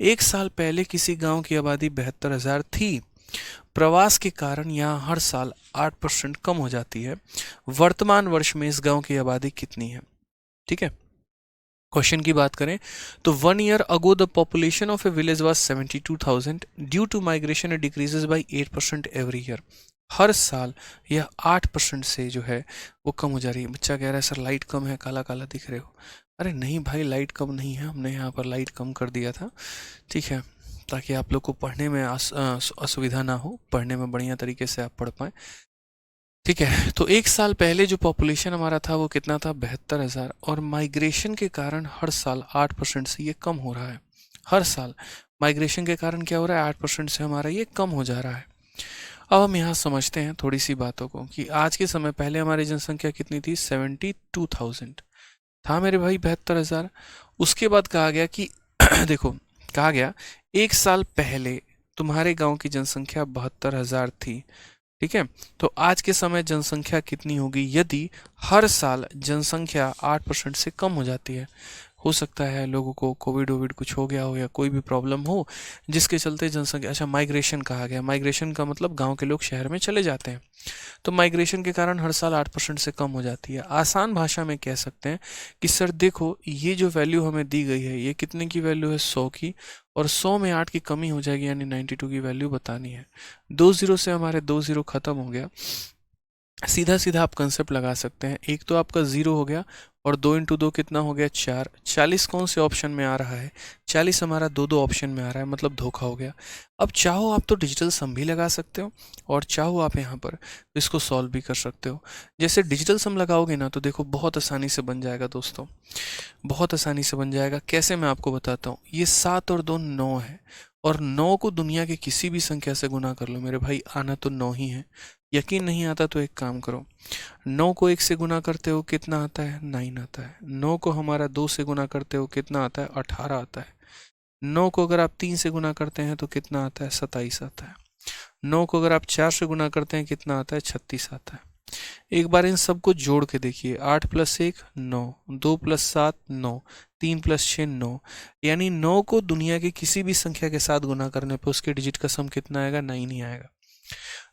एक साल पहले किसी गांव की आबादी 72,000 थी। प्रवास के कारण यहाँ हर साल 8% कम हो जाती है। वर्तमान वर्ष में इस गांव की आबादी कितनी है। ठीक है, क्वेश्चन की बात करें तो 1 year ago the population of a village was 72,000 due to migration it decreases by 8% every year. हर साल यह 8% से जो है वो कम हो जा रही है। बच्चा कह रहा है सर लाइट कम है, काला काला दिख रहे हो। अरे नहीं भाई, लाइट कम नहीं है, हमने यहाँ पर लाइट कम कर दिया था, ठीक है, ताकि आप लोग को पढ़ने में असुविधा ना हो, पढ़ने में बढ़िया तरीके से आप पढ़ पाएँ। ठीक है, तो एक साल पहले जो पॉपुलेशन हमारा था वो कितना था, 72,000। और माइग्रेशन के कारण हर साल 8% से ये कम हो रहा है। हर साल माइग्रेशन के कारण क्या हो रहा है, 8% से हमारा ये कम हो जा रहा है। अब हम यहाँ समझते हैं थोड़ी सी बातों को कि आज के समय पहले हमारी जनसंख्या कितनी थी, 72,000 था मेरे भाई, 72,000। उसके बाद कहा गया कि देखो, कहा गया एक साल पहले तुम्हारे गांव की जनसंख्या 72,000 थी। ठीक है, तो आज के समय जनसंख्या कितनी होगी यदि हर साल जनसंख्या 8% से कम हो जाती है। हो सकता है लोगों को कोविड वोविड कुछ हो गया हो या कोई भी प्रॉब्लम हो जिसके चलते जनसंख्या, अच्छा माइग्रेशन कहा गया, माइग्रेशन का मतलब गांव के लोग शहर में चले जाते हैं, तो माइग्रेशन के कारण हर साल 8% से कम हो जाती है। आसान भाषा में कह सकते हैं कि सर देखो ये जो वैल्यू हमें दी गई है ये कितने की वैल्यू है, 100 की, और 100 में 8 की कमी हो जाएगी यानी 92 की वैल्यू बतानी है। 2 जीरो से हमारे 2 जीरो खत्म हो गया। सीधा सीधा आप कंसेप्ट लगा सकते हैं, एक तो आपका 0 हो गया और 2 इंटू 2 कितना हो गया, 4। 40 कौन से ऑप्शन में आ रहा है, 40 हमारा दो ऑप्शन में आ रहा है, मतलब धोखा हो गया। अब चाहो आप तो डिजिटल सम भी लगा सकते हो और चाहो आप यहाँ पर इसको सॉल्व भी कर सकते हो। जैसे डिजिटल सम लगाओगे ना तो देखो बहुत आसानी से बन जाएगा दोस्तों, बहुत आसानी से बन जाएगा। कैसे, मैं आपको बताता हूँ। ये 7 और 2 9 है और 9 को दुनिया के किसी भी संख्या से गुना कर लो मेरे भाई, आना तो 9 ही है। यकीन नहीं आता तो एक काम करो, 9 को 1 से गुना करते हो कितना आता है, 9 आता है। 9 को हमारा 2 से गुना करते हो कितना आता है, 18 आता है। 9 को अगर आप 3 से गुना करते हैं तो कितना आता है, 27 आता है। 9 को अगर आप 4 से गुना करते हैं कितना आता है, 36 आता है। एक बार इन सबको जोड़ के देखिए, 8 प्लस 1 9, 2 प्लस 7 9, 3 प्लस 6 9, यानी 9 को दुनिया की किसी भी संख्या के साथ गुना करने पर उसके डिजिट का सम कितना आएगा, 9 ही आएगा।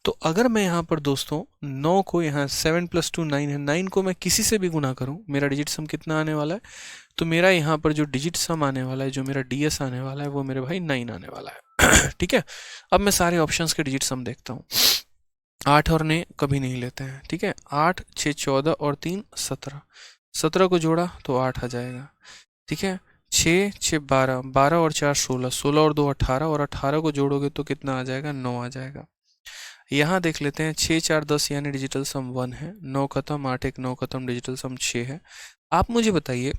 तो अगर मैं यहाँ पर दोस्तों 9 को, यहाँ 7 प्लस 2 9 है, 9 को मैं किसी से भी गुना करूँ मेरा डिजिट सम कितना आने वाला है, तो मेरा यहाँ पर जो डिजिट सम आने वाला है, जो मेरा डीएस आने वाला है, वो मेरे भाई 9 आने वाला है। ठीक है, अब मैं सारे ऑप्शंस के डिजिट सम देखता हूँ। 8 और ने कभी नहीं लेते हैं, ठीक है। 8 6 14 और 3 17, 17 को जोड़ा तो 8 आ जाएगा, ठीक है। 6 6 12, 12 और 4 16, 16 और 2 18, और 18 को जोड़ोगे तो कितना आ जाएगा, 9 आ जाएगा। यहाँ देख लेते हैं, 6 4 10 यानी डिजिटल सम 1 है, 9 खत्म, 8 1 9 खत्म, डिजिटल सम 6 है। आप मुझे बताइए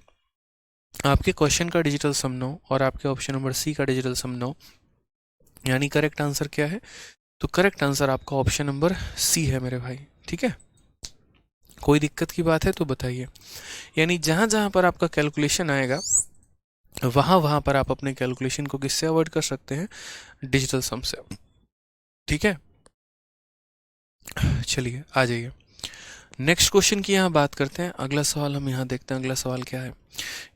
आपके क्वेश्चन का डिजिटल सम 9 और आपके ऑप्शन नंबर सी का डिजिटल सम 9, यानी करेक्ट आंसर क्या है, तो करेक्ट आंसर आपका ऑप्शन नंबर सी है मेरे भाई। ठीक है, कोई दिक्कत की बात है तो बताइए। यानी जहां जहां पर आपका कैलकुलेशन आएगा वहां वहां पर आप अपने कैलकुलेशन को किससे अवॉइड कर सकते हैं, डिजिटल सम से। ठीक है, चलिए आ जाइए। नेक्स्ट क्वेश्चन की यहाँ बात करते हैं। अगला सवाल हम यहाँ देखते हैं। अगला सवाल क्या है?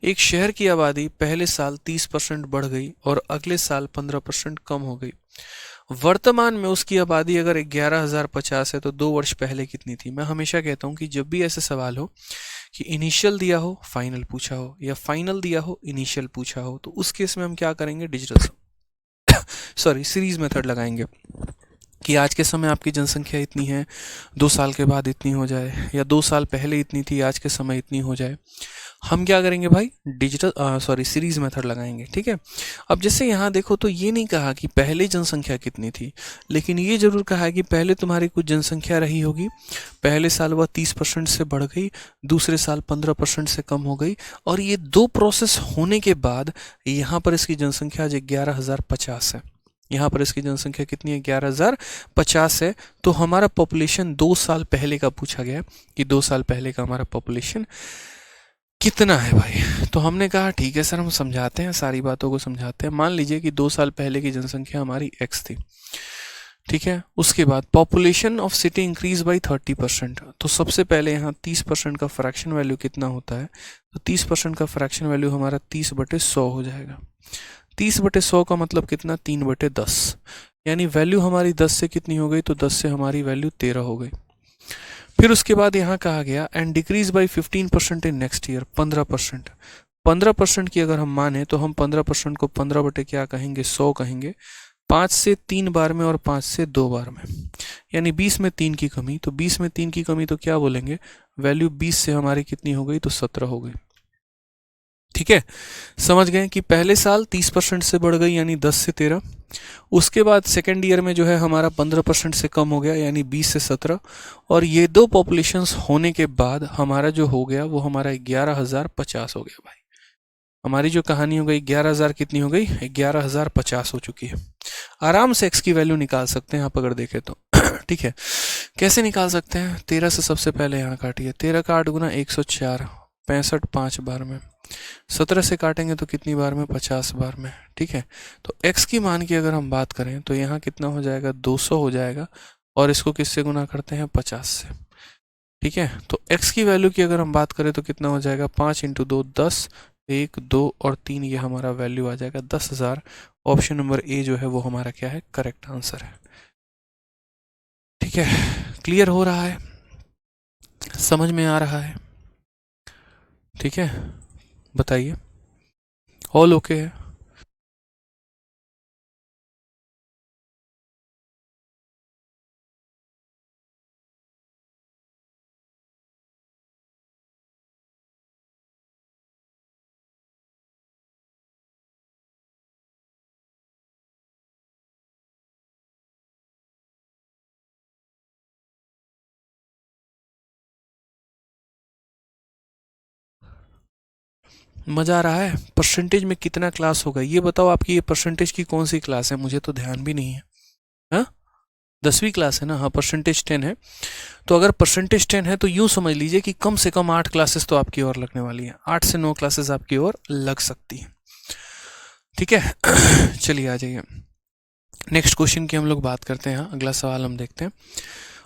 एक शहर की आबादी पहले साल 30% बढ़ गई और अगले साल 15% कम हो गई। वर्तमान में उसकी आबादी अगर 11,050 है तो 2 वर्ष पहले कितनी थी? मैं हमेशा कहता हूँ कि जब भी ऐसे सवाल हो कि इनिशियल दिया हो फाइनल पूछा हो या फाइनल दिया हो इनिशियल पूछा हो, तो उस केस में हम क्या करेंगे? सीरीज मेथड लगाएंगे कि आज के समय आपकी जनसंख्या इतनी है, 2 साल के बाद इतनी हो जाए, या 2 साल पहले इतनी थी आज के समय इतनी हो जाए। हम क्या करेंगे भाई? सीरीज मेथड लगाएंगे। ठीक है। अब जैसे यहाँ देखो तो ये नहीं कहा कि पहले जनसंख्या कितनी थी, लेकिन ये जरूर कहा है कि पहले तुम्हारी कुछ जनसंख्या रही होगी, पहले साल वह 30% से बढ़ गई, दूसरे साल 15% से कम हो गई, और ये 2 प्रोसेस होने के बाद यहाँ पर इसकी जनसंख्या आज 11,050 है। यहाँ पर इसकी जनसंख्या कितनी है? 11,050 है। तो हमारा पॉपुलेशन 2 साल पहले का पूछा गया कि 2 साल पहले का हमारा पॉपुलेशन कितना है भाई। तो हमने कहा ठीक है सर, हम समझाते हैं, सारी बातों को समझाते हैं। मान लीजिए कि 2 साल पहले की जनसंख्या हमारी x थी। ठीक है। उसके बाद population of city increase by 30%। तो सबसे पहले यहाँ 30% का फ्रैक्शन वैल्यू कितना होता है? तो 30% का फ्रैक्शन वैल्यू हमारा 30/100 हो जाएगा। 30/100 का मतलब कितना? 3/10। यानी वैल्यू हमारी 10 से कितनी हो गई? तो 10 से हमारी वैल्यू 13 हो गई। फिर उसके बाद यहाँ कहा गया and decrease by 15% in next year. 15%। 15% की अगर हम माने तो हम 15% को 15 बटे क्या कहेंगे? 100 कहेंगे। 5 से 3 बार में और 5 से 2 बार में, यानी 20 में 3 की कमी। तो 20 में 3 की कमी तो क्या बोलेंगे? वैल्यू 20 से हमारी कितनी हो गई? तो 17 हो गई। ठीक है। समझ गए कि पहले साल 30% से बढ़ गई यानी 10 से 13। उसके बाद सेकेंड ईयर में जो है हमारा 15% से कम हो गया यानी 20 से 17। और ये 2 पॉपुलेशंस होने के बाद हमारा जो हो गया वो हमारा 11,050 हो गया भाई। हमारी जो कहानी हो गई 11,000 कितनी हो गई? 11,050 हो चुकी है। आराम से x की वैल्यू निकाल सकते हैं आप अगर देखें तो। ठीक है। कैसे निकाल सकते हैं? 13 से सबसे पहले यहाँ काटिए। 13 का 8 गुना 104, 65 5 बार में। 17 से काटेंगे तो कितनी बार में? 50 बार में। ठीक है। तो x की मान की अगर हम बात करें तो यहाँ कितना हो जाएगा? 200 हो जाएगा। और इसको किससे गुना करते हैं? 50 से। ठीक है। तो x की वैल्यू की अगर हम बात करें तो कितना हो जाएगा? 5 × 2 10, 1 2 और 3, ये हमारा वैल्यू आ जाएगा 10,000। ऑप्शन नंबर ए जो है वो हमारा क्या है? करेक्ट आंसर है। ठीक है। क्लियर हो रहा है? समझ में आ रहा है? ठीक है। बताइए, ऑल ओके है? मज़ा आ रहा है? परसेंटेज में कितना क्लास होगा ये बताओ। आपकी ये परसेंटेज की कौन सी क्लास है? मुझे तो ध्यान भी नहीं है। हाँ, 10वीं क्लास है ना? हाँ, परसेंटेज 10 है। तो अगर परसेंटेज 10 है तो यूँ समझ लीजिए कि कम से कम 8 क्लासेस तो आपकी और लगने वाली हैं। 8 से 9 क्लासेस आपकी और लग सकती हैं। ठीक है। चलिए आ जाइए, नेक्स्ट क्वेश्चन की हम लोग बात करते हैं। अगला सवाल हम देखते हैं।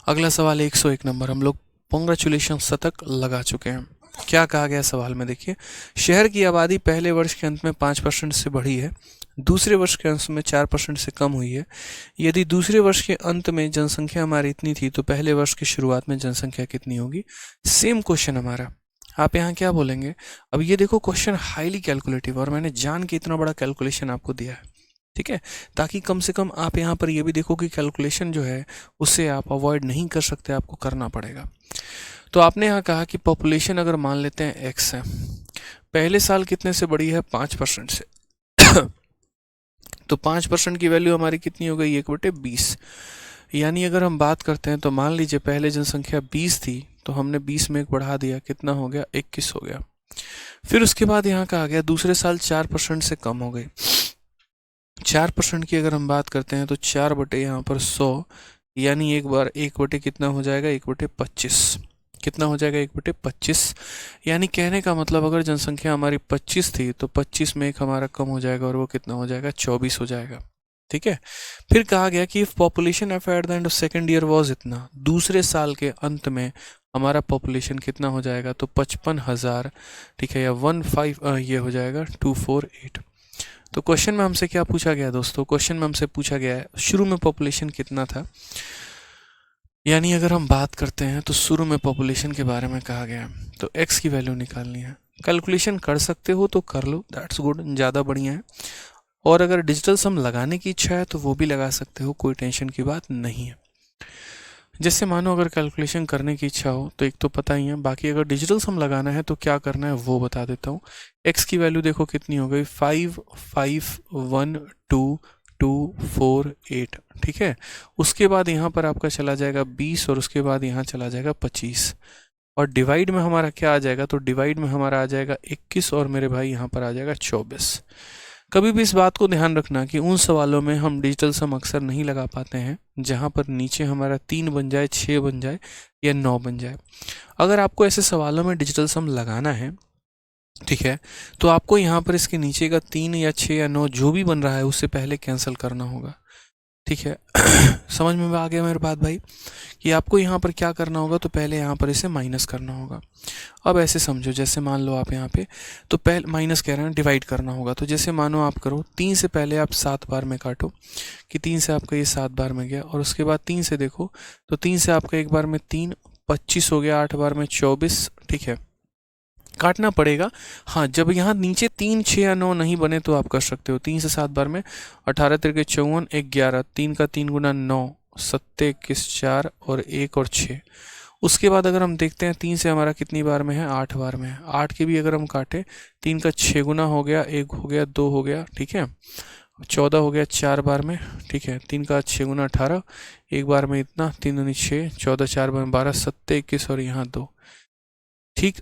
अगला सवाल 101 नंबर। हम लोग कांग्रेचुलेशन शतक लगा चुके हैं। क्या कहा गया सवाल में? देखिए, शहर की आबादी पहले वर्ष के अंत में 5% से बढ़ी है, दूसरे वर्ष के अंत में 4% से कम हुई है। यदि दूसरे वर्ष के अंत में जनसंख्या हमारी इतनी थी तो पहले वर्ष की शुरुआत में जनसंख्या कितनी होगी? सेम क्वेश्चन हमारा। आप यहाँ क्या बोलेंगे? अब ये देखो क्वेश्चन हाईली कैलकुलेटिव, और मैंने जान के इतना बड़ा कैलकुलेशन आपको दिया है। ठीक है, ताकि कम से कम आप यहाँ पर ये भी देखो कि कैलकुलेशन जो है उससे आप अवॉइड नहीं कर सकते, आपको करना पड़ेगा। तो आपने यहाँ कहा कि पॉपुलेशन अगर मान लेते हैं x है, पहले साल कितने से बढ़ी है? 5% से। तो 5% की वैल्यू हमारी कितनी हो गई? 1/20। यानी अगर हम बात करते हैं तो मान लीजिए पहले जनसंख्या 20 थी तो हमने 20 में 1 बढ़ा दिया, कितना हो गया? 21 हो गया। फिर उसके बाद यहाँ कहा गया दूसरे साल 4% से कम हो गई। 4% की अगर हम बात करते हैं तो 4 बटे यहाँ पर 100, यानी एक बार 1 बटे कितना हो जाएगा? 1/25। कितना हो जाएगा? 1/25। यानी कहने का मतलब अगर जनसंख्या हमारी 25 थी तो 25 में 1 हमारा कम हो जाएगा और वो कितना हो जाएगा? 24 हो जाएगा। ठीक है। फिर कहा गया कि if population F at the end of second year was इतना, दूसरे साल के अंत में हमारा पॉपुलेशन कितना हो जाएगा, तो 55,000, ठीक है, या 15 ये हो जाएगा 248। तो क्वेश्चन में हमसे क्या पूछा गया दोस्तों, क्वेश्चन में हमसे पूछा गया है शुरू में पॉपुलेशन कितना था, यानी अगर हम बात करते हैं तो शुरू में पॉपुलेशन के बारे में कहा गया है, तो x की वैल्यू निकालनी है। कैलकुलेशन कर सकते हो तो कर लो, दैट्स गुड, ज़्यादा बढ़िया है। और अगर डिजिटल सम लगाने की इच्छा है तो वो भी लगा सकते हो, कोई टेंशन की बात नहीं है। जैसे मानो अगर कैलकुलेशन करने की इच्छा हो तो एक तो पता ही है, बाकी अगर डिजिटल सम लगाना है तो क्या करना है वो बता देता हूँ। x की वैल्यू देखो कितनी हो गई, 5 5 1 2 2 4 8, ठीक है। उसके बाद यहाँ पर आपका चला जाएगा 20 और उसके बाद यहाँ चला जाएगा 25, और डिवाइड में हमारा क्या आ जाएगा, तो डिवाइड में हमारा आ जाएगा 21 और मेरे भाई यहाँ पर आ जाएगा 24। कभी भी इस बात को ध्यान रखना कि उन सवालों में हम डिजिटल सम अक्सर नहीं लगा पाते हैं जहाँ पर नीचे हमारा 3 बन जाए, 6 बन जाए या 9 बन जाए। अगर आपको ऐसे सवालों में डिजिटल सम लगाना है, ठीक है, तो आपको यहाँ पर इसके नीचे का 3 या 6 या 9 जो भी बन रहा है उससे पहले कैंसिल करना होगा, ठीक है। समझ में आ गया मेरी बात भाई, कि आपको यहाँ पर क्या करना होगा, तो पहले यहाँ पर इसे माइनस करना होगा। अब ऐसे समझो, जैसे मान लो आप यहाँ पे, तो पहले माइनस कह रहे हैं, डिवाइड करना होगा। तो जैसे मानो आप करो 3 से पहले आप 7 बार में काटो, कि 3 से आपका ये 7 बार में गया, और उसके बाद 3 से देखो, तो 3 से आपका एक बार में 3, 25 हो गया, 8 बार में 24, ठीक है, काटना पड़ेगा। हाँ, जब यहाँ नीचे 3 6 या 9 नहीं बने तो आप कर सकते हो 3 से 7 बार में, 18 तिरके 54, 11, 3 का 3 गुना 9, 7 21 4 और 1 और 6। उसके बाद अगर हम देखते हैं 3 से हमारा कितनी बार में है, 8 बार में है। 8 के भी अगर हम काटे, 3 का 6 गुना हो गया, 1 हो गया, 2 हो गया, ठीक है, 14 हो गया 4 बार में, ठीक है, 3 का 6 गुना 18, एक बार में इतना, 3 दूनी 6, 14 4 बार में 12, 7 21 और यहाँ 2, ठीक।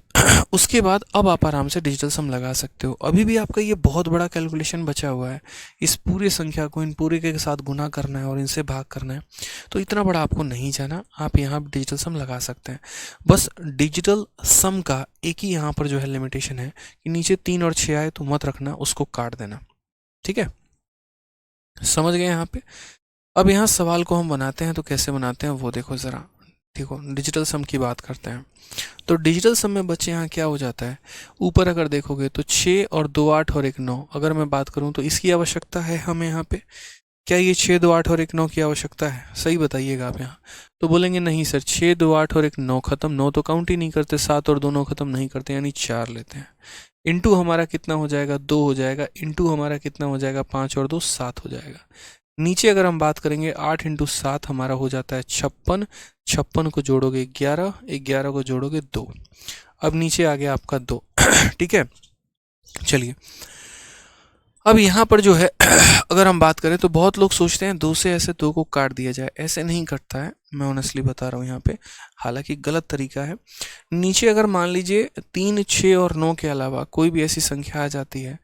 उसके बाद अब आप आराम से डिजिटल सम लगा सकते हो। अभी भी आपका ये बहुत बड़ा कैलकुलेशन बचा हुआ है, इस पूरे संख्या को इन पूरे के साथ गुना करना है और इनसे भाग करना है, तो इतना बड़ा आपको नहीं जाना, आप यहाँ डिजिटल सम लगा सकते हैं। बस डिजिटल सम का एक ही यहाँ पर जो है लिमिटेशन है कि नीचे 3 और 6 आए तो मत रखना, उसको काट देना, ठीक है, समझ गए यहाँ पे। अब यहाँ सवाल को हम बनाते हैं तो कैसे बनाते हैं वो देखो ज़रा, ठीक हो। डिजिटल सम की बात करते हैं, तो डिजिटल सम में बच्चे यहाँ क्या हो जाता है, ऊपर अगर देखोगे तो 6 और 2 8 और 1 9, अगर मैं बात करूँ तो इसकी आवश्यकता है हमें यहाँ पे, क्या ये 6 2 8 और 1 9 की आवश्यकता है, सही बताइएगा आप यहाँ। तो बोलेंगे नहीं सर, 6 2 8 और 1 9 खत्म, 9 तो काउंट ही नहीं करते, 7 और 2 9 खत्म नहीं करते, यानी 4 लेते हैं। इंटू हमारा कितना हो जाएगा, 2 हो जाएगा, इंटू हमारा कितना हो जाएगा, 5 और 2 7 हो जाएगा। नीचे अगर हम बात करेंगे 8 इंटू 7 हमारा हो जाता है 56, 56 को जोड़ोगे 11, 11 को जोड़ोगे 2, अब नीचे आ गया आपका 2। ठीक है, चलिए अब यहाँ पर जो है अगर हम बात करें तो बहुत लोग सोचते हैं 2 से ऐसे 2 को काट दिया जाए, ऐसे नहीं कटता है, मैं ऑनेस्टली बता रहा हूँ यहाँ पे, हालांकि गलत तरीका है। नीचे अगर मान लीजिए 3 6 और 9 के अलावा कोई भी ऐसी संख्या आ जाती है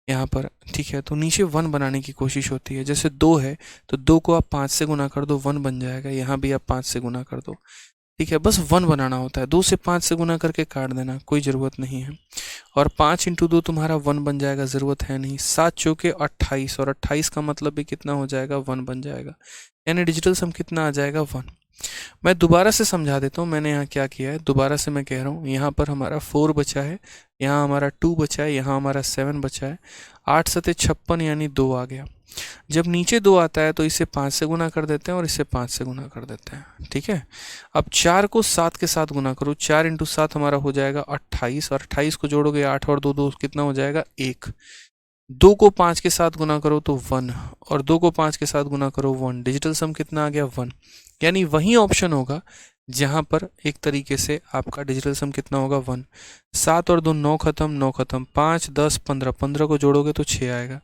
यहाँ पर, ठीक है, तो नीचे 1 बनाने की कोशिश होती है। जैसे 2 है तो 2 को आप 5 से गुना कर दो, 1 बन जाएगा, यहाँ भी आप 5 से गुना कर दो, ठीक है, बस 1 बनाना होता है। 2 से 5 से गुना करके काट देना, कोई ज़रूरत नहीं है। और 5 इंटू 2 तुम्हारा 1 बन जाएगा, ज़रूरत है नहीं। 7 चौके 28 और 28 का मतलब भी कितना हो जाएगा, 1 बन जाएगा, यानी डिजिटल सम कितना आ जाएगा, 1। मैं दोबारा से समझा देता हूँ मैंने यहाँ क्या किया है, दोबारा से मैं कह रहा हूँ। यहाँ पर हमारा 4 बचा है, यहाँ हमारा 2 बचा है, यहाँ हमारा 7 बचा है, 8 सते 56 यानी 2 आ गया। जब नीचे 2 आता है तो इसे 5 से गुना कर देते हैं और इसे 5 से गुना कर देते हैं, ठीक है। अब 4 को 7 के साथ गुना करो, 4 इंटू 7 हमारा हो जाएगा 28, और 28 को जोड़ोगे 8 और 2 2 कितना हो जाएगा, 1। 2 को 5 के साथ गुना करो तो 1, और 2 को 5 के साथ गुना करो 1, डिजिटल सम कितना आ गया, 1। यानी वही ऑप्शन होगा जहां पर एक तरीके से आपका डिजिटल सम कितना होगा, 1। 7 और 2 9 खत्म, 9 खत्म, 5 10 15, 15 को जोड़ोगे तो 6 आएगा,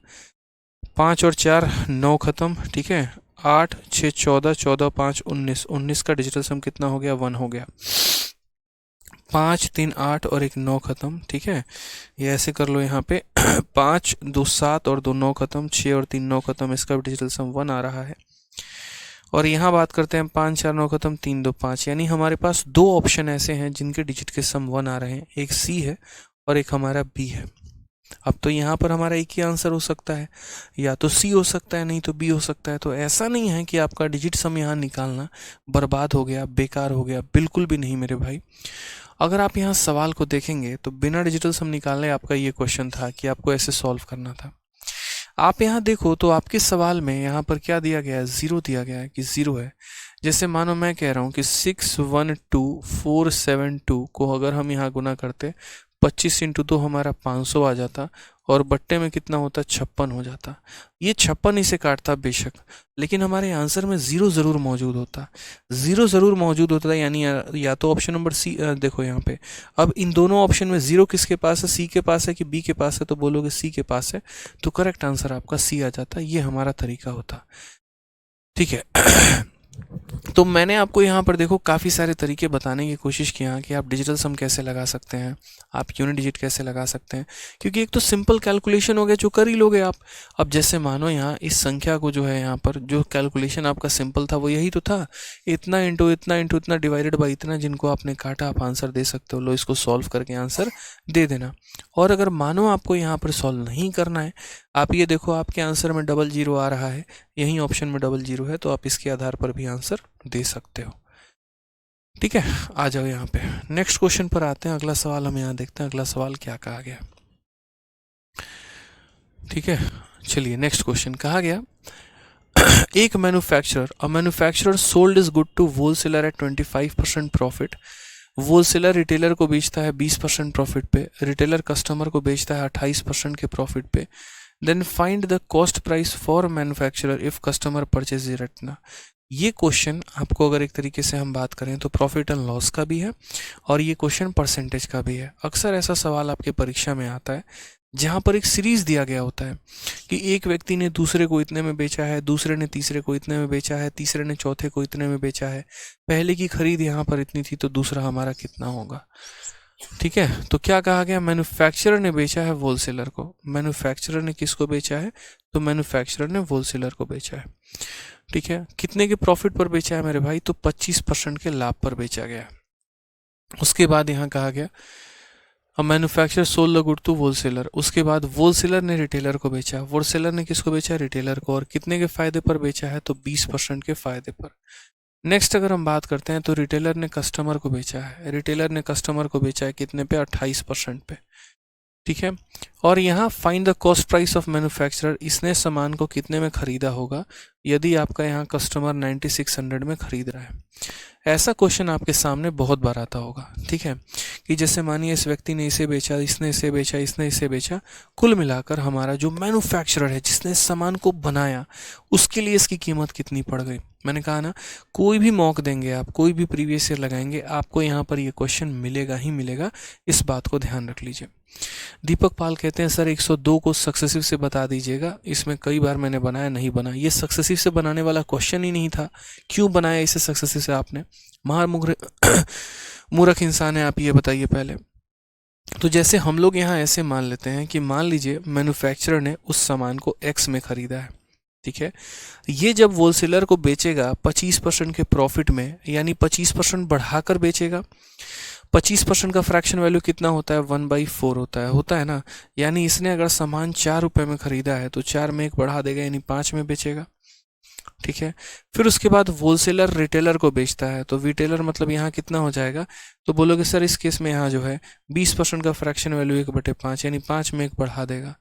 5 और 4 9 खत्म, ठीक है, 8 6 14, 14 5 19, 19 का डिजिटल सम कितना हो गया, 1 हो गया। 5 3 8 और 1 9 खत्म, ठीक है, ये ऐसे कर लो यहाँ पे। 5 2 7 और 2 9 खत्म, 6 और 3 9 खत्म, इसका भी डिजिटल सम 1 आ रहा है। और यहाँ बात करते हैं 5 4 9 खत्म, 3 2 5, यानी हमारे पास 2 ऑप्शन ऐसे हैं जिनके डिजिट के सम 1 आ रहे हैं, एक सी है और एक हमारा बी है। अब तो यहाँ पर हमारा एक ही आंसर हो सकता है, या तो सी हो सकता है, नहीं तो बी हो सकता है। तो ऐसा नहीं है कि आपका डिजिट सम यहाँ निकालना बर्बाद हो गया, बेकार हो गया, बिल्कुल भी नहीं मेरे भाई। अगर आप यहाँ सवाल को देखेंगे तो बिना डिजिटल सम निकालने आपका ये क्वेश्चन था कि आपको ऐसे सॉल्व करना था। आप यहाँ देखो तो आपके सवाल में यहाँ पर क्या दिया गया है, ज़ीरो दिया गया है कि ज़ीरो है। जैसे मानो मैं कह रहा हूँ कि 612472 को अगर हम यहाँ गुना करते 25 इंटू तो हमारा 500 आ जाता, और बट्टे में कितना होता, 56 हो जाता। ये 56 इसे काटता बेशक, लेकिन हमारे आंसर में ज़ीरो ज़रूर मौजूद होता, ज़ीरो ज़रूर मौजूद होता। यानी या तो ऑप्शन नंबर सी, देखो यहाँ पे अब इन दोनों ऑप्शन में ज़ीरो किसके पास है, सी के पास है कि बी के पास है, तो बोलोगे सी के पास है, तो करेक्ट आंसर आपका सी आ जाता। ये हमारा तरीका होता, ठीक है। तो मैंने आपको यहाँ पर देखो काफ़ी सारे तरीके बताने की कोशिश किया कि आप डिजिटल सम कैसे लगा सकते हैं, आप यूनिट डिजिट कैसे लगा सकते हैं, क्योंकि एक तो सिंपल कैलकुलेशन हो गया जो कर ही लोगे आप। अब जैसे मानो यहाँ इस संख्या को जो है, यहाँ पर जो कैलकुलेशन आपका सिंपल था वो यही तो था, इतना इंटू इतना इंटू इतना डिवाइडेड बाई इतना, जिनको आपने काटा आप आंसर दे सकते हो। लो इसको सॉल्व करके आंसर दे देना। और अगर मानो आपको यहाँ पर सॉल्व नहीं करना है, आप ये देखो आपके आंसर में डबल जीरो आ रहा है, यही ऑप्शन में डबल जीरो है, तो आप इसके आधार पर भी आंसर दे सकते हो, ठीक है। आ जाओ यहाँ पे नेक्स्ट क्वेश्चन पर आते हैं। अगला सवाल हम यहाँ देखते हैं, अगला सवाल क्या कहा गया, ठीक है। चलिए नेक्स्ट क्वेश्चन कहा गया एक manufacturer sold is good to wholesaler at 25% profit. Wholesaler retailer को बेचता है 20% प्रॉफिट पे, रिटेलर कस्टमर को बेचता है 28% के प्रॉफिट पे। Then find the cost price for manufacturer if customer purchase it ना। ये क्वेश्चन आपको अगर एक तरीके से हम बात करें तो प्रॉफिट एंड लॉस का भी है, और ये क्वेश्चन परसेंटेज का भी है। अक्सर ऐसा सवाल आपके परीक्षा में आता है जहाँ पर एक सीरीज दिया गया होता है कि एक व्यक्ति ने दूसरे को इतने में बेचा है, दूसरे ने तीसरे को इतने में बेचा है, तीसरे ने चौथे को इतने में बेचा है, पहले की खरीद यहाँ पर इतनी थी तो दूसरा हमारा कितना होगा, ठीक है। तो क्या कहा गया, मैन्युफैक्चरर ने बेचा है होलसेलर को। मैन्युफैक्चरर ने किसको बेचा है, तो मैन्युफैक्चरर ने होलसेलर को बेचा है, ठीक है। कितने के प्रॉफिट पर बेचा है मेरे भाई, तो 25% के लाभ पर बेचा गया। उसके बाद यहाँ कहा गया अब manufacturer sold the good to wholesaler. उसके बाद होलसेलर ने रिटेलर को बेचा, होलसेलर ने किसको बेचा, रिटेलर को, और कितने के फायदे पर बेचा है, तो 20% के फायदे पर। नेक्स्ट अगर हम बात करते हैं तो रिटेलर ने कस्टमर को बेचा है, रिटेलर ने कस्टमर को बेचा है कितने पे, 28% पे, ठीक है। और यहाँ find the cost price of manufacturer, इसने सामान को कितने में खरीदा होगा यदि आपका यहाँ कस्टमर 9600 में खरीद रहा है। ऐसा क्वेश्चन आपके सामने बहुत बार आता होगा, ठीक है, कि जैसे मानिए इस व्यक्ति ने इसे बेचा, इसने इसे बेचा, इसने इसे बेचा, कुल मिलाकर हमारा जो मैन्युफैक्चरर है जिसने सामान को बनाया उसके लिए इसकी कीमत कितनी पड़ गई। मैंने कहा ना, कोई भी मॉक देंगे आप, कोई भी प्रीवियस ईयर लगाएंगे, आपको यहाँ पर ये क्वेश्चन मिलेगा ही मिलेगा, इस बात को ध्यान रख लीजिए। दीपक पाल कहते हैं सर 102 को सक्सेसिव से बता दीजिएगा, इसमें कई बार मैंने बनाया नहीं बना। ये सक्सेसिव से बनाने वाला क्वेश्चन ही नहीं था, क्यों बनाया इसे सक्सेसिव से आपने, मूर्ख इंसान है आप, ये बताइए पहले। तो जैसे हम लोग यहाँ ऐसे मान लेते हैं कि मान लीजिए मैन्युफैक्चरर ने उस सामान को एक्स में खरीदा है, ठीक है। ये जब होलसेलर को बेचेगा 25% के प्रॉफिट में, यानी 25% बढ़ाकर बेचेगा। 25% का फ्रैक्शन वैल्यू कितना होता है, 1/4 होता है ना। यानी इसने अगर सामान 4 रुपये में खरीदा है तो 4 में 1 बढ़ा देगा, यानी 5 में बेचेगा, ठीक है। फिर उसके बाद होलसेलर रिटेलर को बेचता है, तो रिटेलर मतलब यहाँ कितना हो जाएगा, तो बोलोगे सर इस केस में यहाँ जो है 20% का फ्रैक्शन वैल्यू 1/5, यानी 5 में 1 बढ़ा देगा,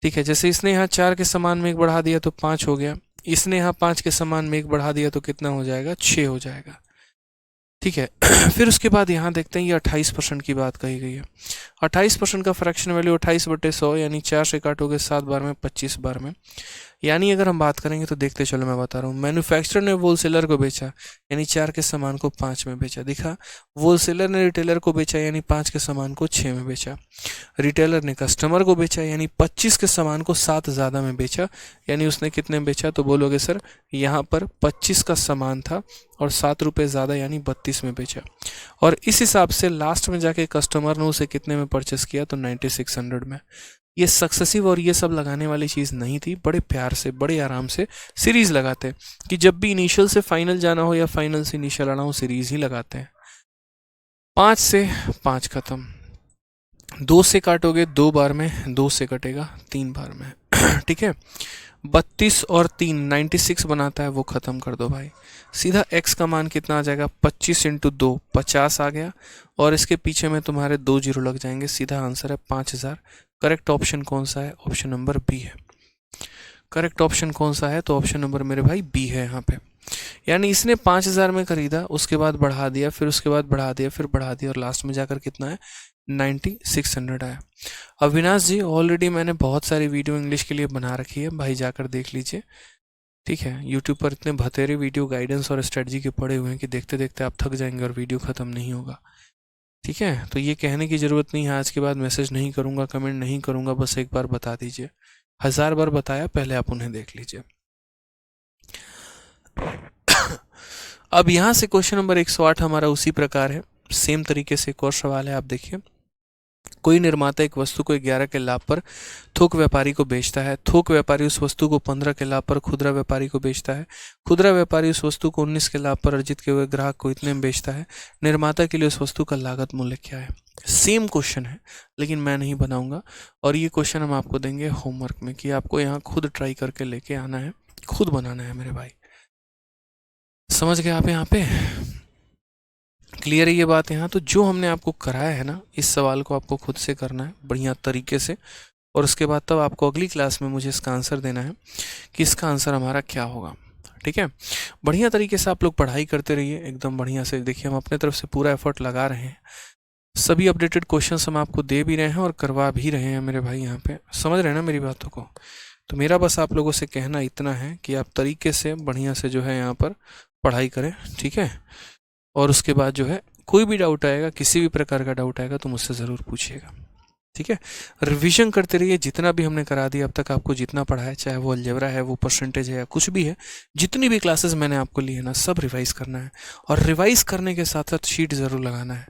ठीक है। जैसे इसने यहाँ 4 के समान में 1 बढ़ा दिया तो 5 हो गया, इसने यहाँ 5 के समान में 1 बढ़ा दिया तो कितना हो जाएगा, 6 हो जाएगा, ठीक है। फिर उसके बाद यहाँ देखते हैं ये 28% की बात कही गई है। 28% का फ्रैक्शन वैल्यू 28/100, यानी 4 से काटोगे 7 बार में, 25 बार में। यानी अगर हम बात करेंगे तो देखते चलो मैं बता रहा हूँ, मैन्युफैक्चरर ने होलसेलर को बेचा यानी 4 के सामान को 5 में बेचा, दिखा। होलसेलर ने रिटेलर को बेचा यानी 5 के सामान को 6 में बेचा। रिटेलर ने कस्टमर को बेचा यानी 25 के सामान को 7 ज़्यादा में बेचा, यानी उसने कितने में बेचा, तो बोलोगे सर यहाँ पर 25 का सामान था और 7 रुपये ज़्यादा यानी 32 में बेचा। और इस हिसाब से लास्ट में जाके कस्टमर ने उसे कितने में परचेस किया, तो 9600 में। ये सक्सेसिव और ये सब लगाने वाली चीज़ नहीं थी, बड़े प्यार से बड़े आराम से सीरीज लगाते हैं कि जब भी इनिशियल से फाइनल जाना हो या फाइनल से इनिशियल आना हो, सीरीज ही लगाते हैं। 5 से 5 खत्म। 2 से काटोगे 2 बार में, 2 से कटेगा 3 बार में। ठीक है, 32 और 3 96 बनाता है, वो ख़त्म कर दो भाई। सीधा x का मान कितना आ जाएगा, 25 इंटू 2 50 आ गया, और इसके पीछे में तुम्हारे 2 जीरो लग जाएंगे, सीधा आंसर है 5000। करेक्ट ऑप्शन कौन सा है, ऑप्शन नंबर बी है। करेक्ट ऑप्शन कौन सा है, तो ऑप्शन नंबर मेरे भाई बी है यहाँ पे। यानी इसने 5000 में खरीदा, उसके बाद बढ़ा दिया, फिर उसके बाद बढ़ा दिया, फिर बढ़ा दिया, और लास्ट में जाकर कितना है, 9600 आया। अविनाश जी, ऑलरेडी मैंने बहुत सारी वीडियो इंग्लिश के लिए बना रखी है भाई, जाकर देख लीजिए। ठीक है, यूट्यूब पर इतने भतेरे वीडियो गाइडेंस और स्ट्रेटजी के पड़े हुए हैं कि देखते देखते आप थक जाएंगे और वीडियो ख़त्म नहीं होगा। ठीक है, तो ये कहने की ज़रूरत नहीं है, आज के बाद मैसेज नहीं करूँगा, कमेंट नहीं करूँगा, बस एक बार बता दीजिए। 1000 बार बताया, पहले आप उन्हें देख लीजिए। अब यहाँ से क्वेश्चन नंबर 108 हमारा उसी प्रकार है, सेम तरीके से एक और सवाल है, आप देखिए। कोई निर्माता एक वस्तु को 11 के लाभ पर थोक व्यापारी को बेचता है। थोक व्यापारी उस वस्तु को 15 के लाभ पर खुदरा व्यापारी को बेचता है। खुदरा व्यापारी उस वस्तु को 19 के लाभ पर अर्जित किए हुए ग्राहक को इतने में बेचता है। निर्माता के लिए उस वस्तु का लागत मूल्य क्या है। सेम क्वेश्चन है, लेकिन मैं नहीं बनाऊंगा, और ये क्वेश्चन हम आपको देंगे होमवर्क में, कि आपको यहाँ खुद ट्राई करके लेके आना है, खुद बनाना है मेरे भाई। समझ गए आप यहाँ पे, क्लियर है ये बात यहाँ। तो जो हमने आपको कराया है ना, इस सवाल को आपको खुद से करना है बढ़िया तरीके से, और उसके बाद तब आपको अगली क्लास में मुझे इसका आंसर देना है कि इसका आंसर हमारा क्या होगा। ठीक है, बढ़िया तरीके से आप लोग पढ़ाई करते रहिए, एकदम बढ़िया से। देखिए, हम अपने तरफ से पूरा एफर्ट लगा रहे हैं, सभी अपडेटेड क्वेश्चंस हम आपको दे भी रहे हैं और करवा भी रहे हैं मेरे भाई। यहाँ पे समझ रहे हैं ना मेरी बातों को। तो मेरा बस आप लोगों से कहना इतना है कि आप तरीके से बढ़िया से जो है यहाँ पर पढ़ाई करें। ठीक है, और उसके बाद जो है कोई भी डाउट आएगा, किसी भी प्रकार का डाउट आएगा तो मुझसे ज़रूर पूछिएगा। ठीक है, रिवीजन करते रहिए, जितना भी हमने करा दिया अब तक, आपको जितना पढ़ा है, चाहे वो अलजेब्रा है, वो परसेंटेज है, या कुछ भी है, जितनी भी क्लासेस मैंने आपको ली है ना, सब रिवाइज करना है, और रिवाइज करने के साथ साथ शीट ज़रूर लगाना है।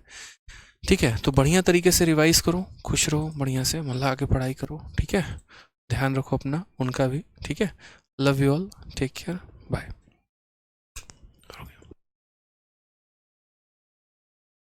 ठीक है, तो बढ़िया तरीके से रिवाइज करो, खुश रहो, बढ़िया से मन लगा के पढ़ाई करो। ठीक है, ध्यान रखो अपना, उनका भी। ठीक है, love you all, take care, bye.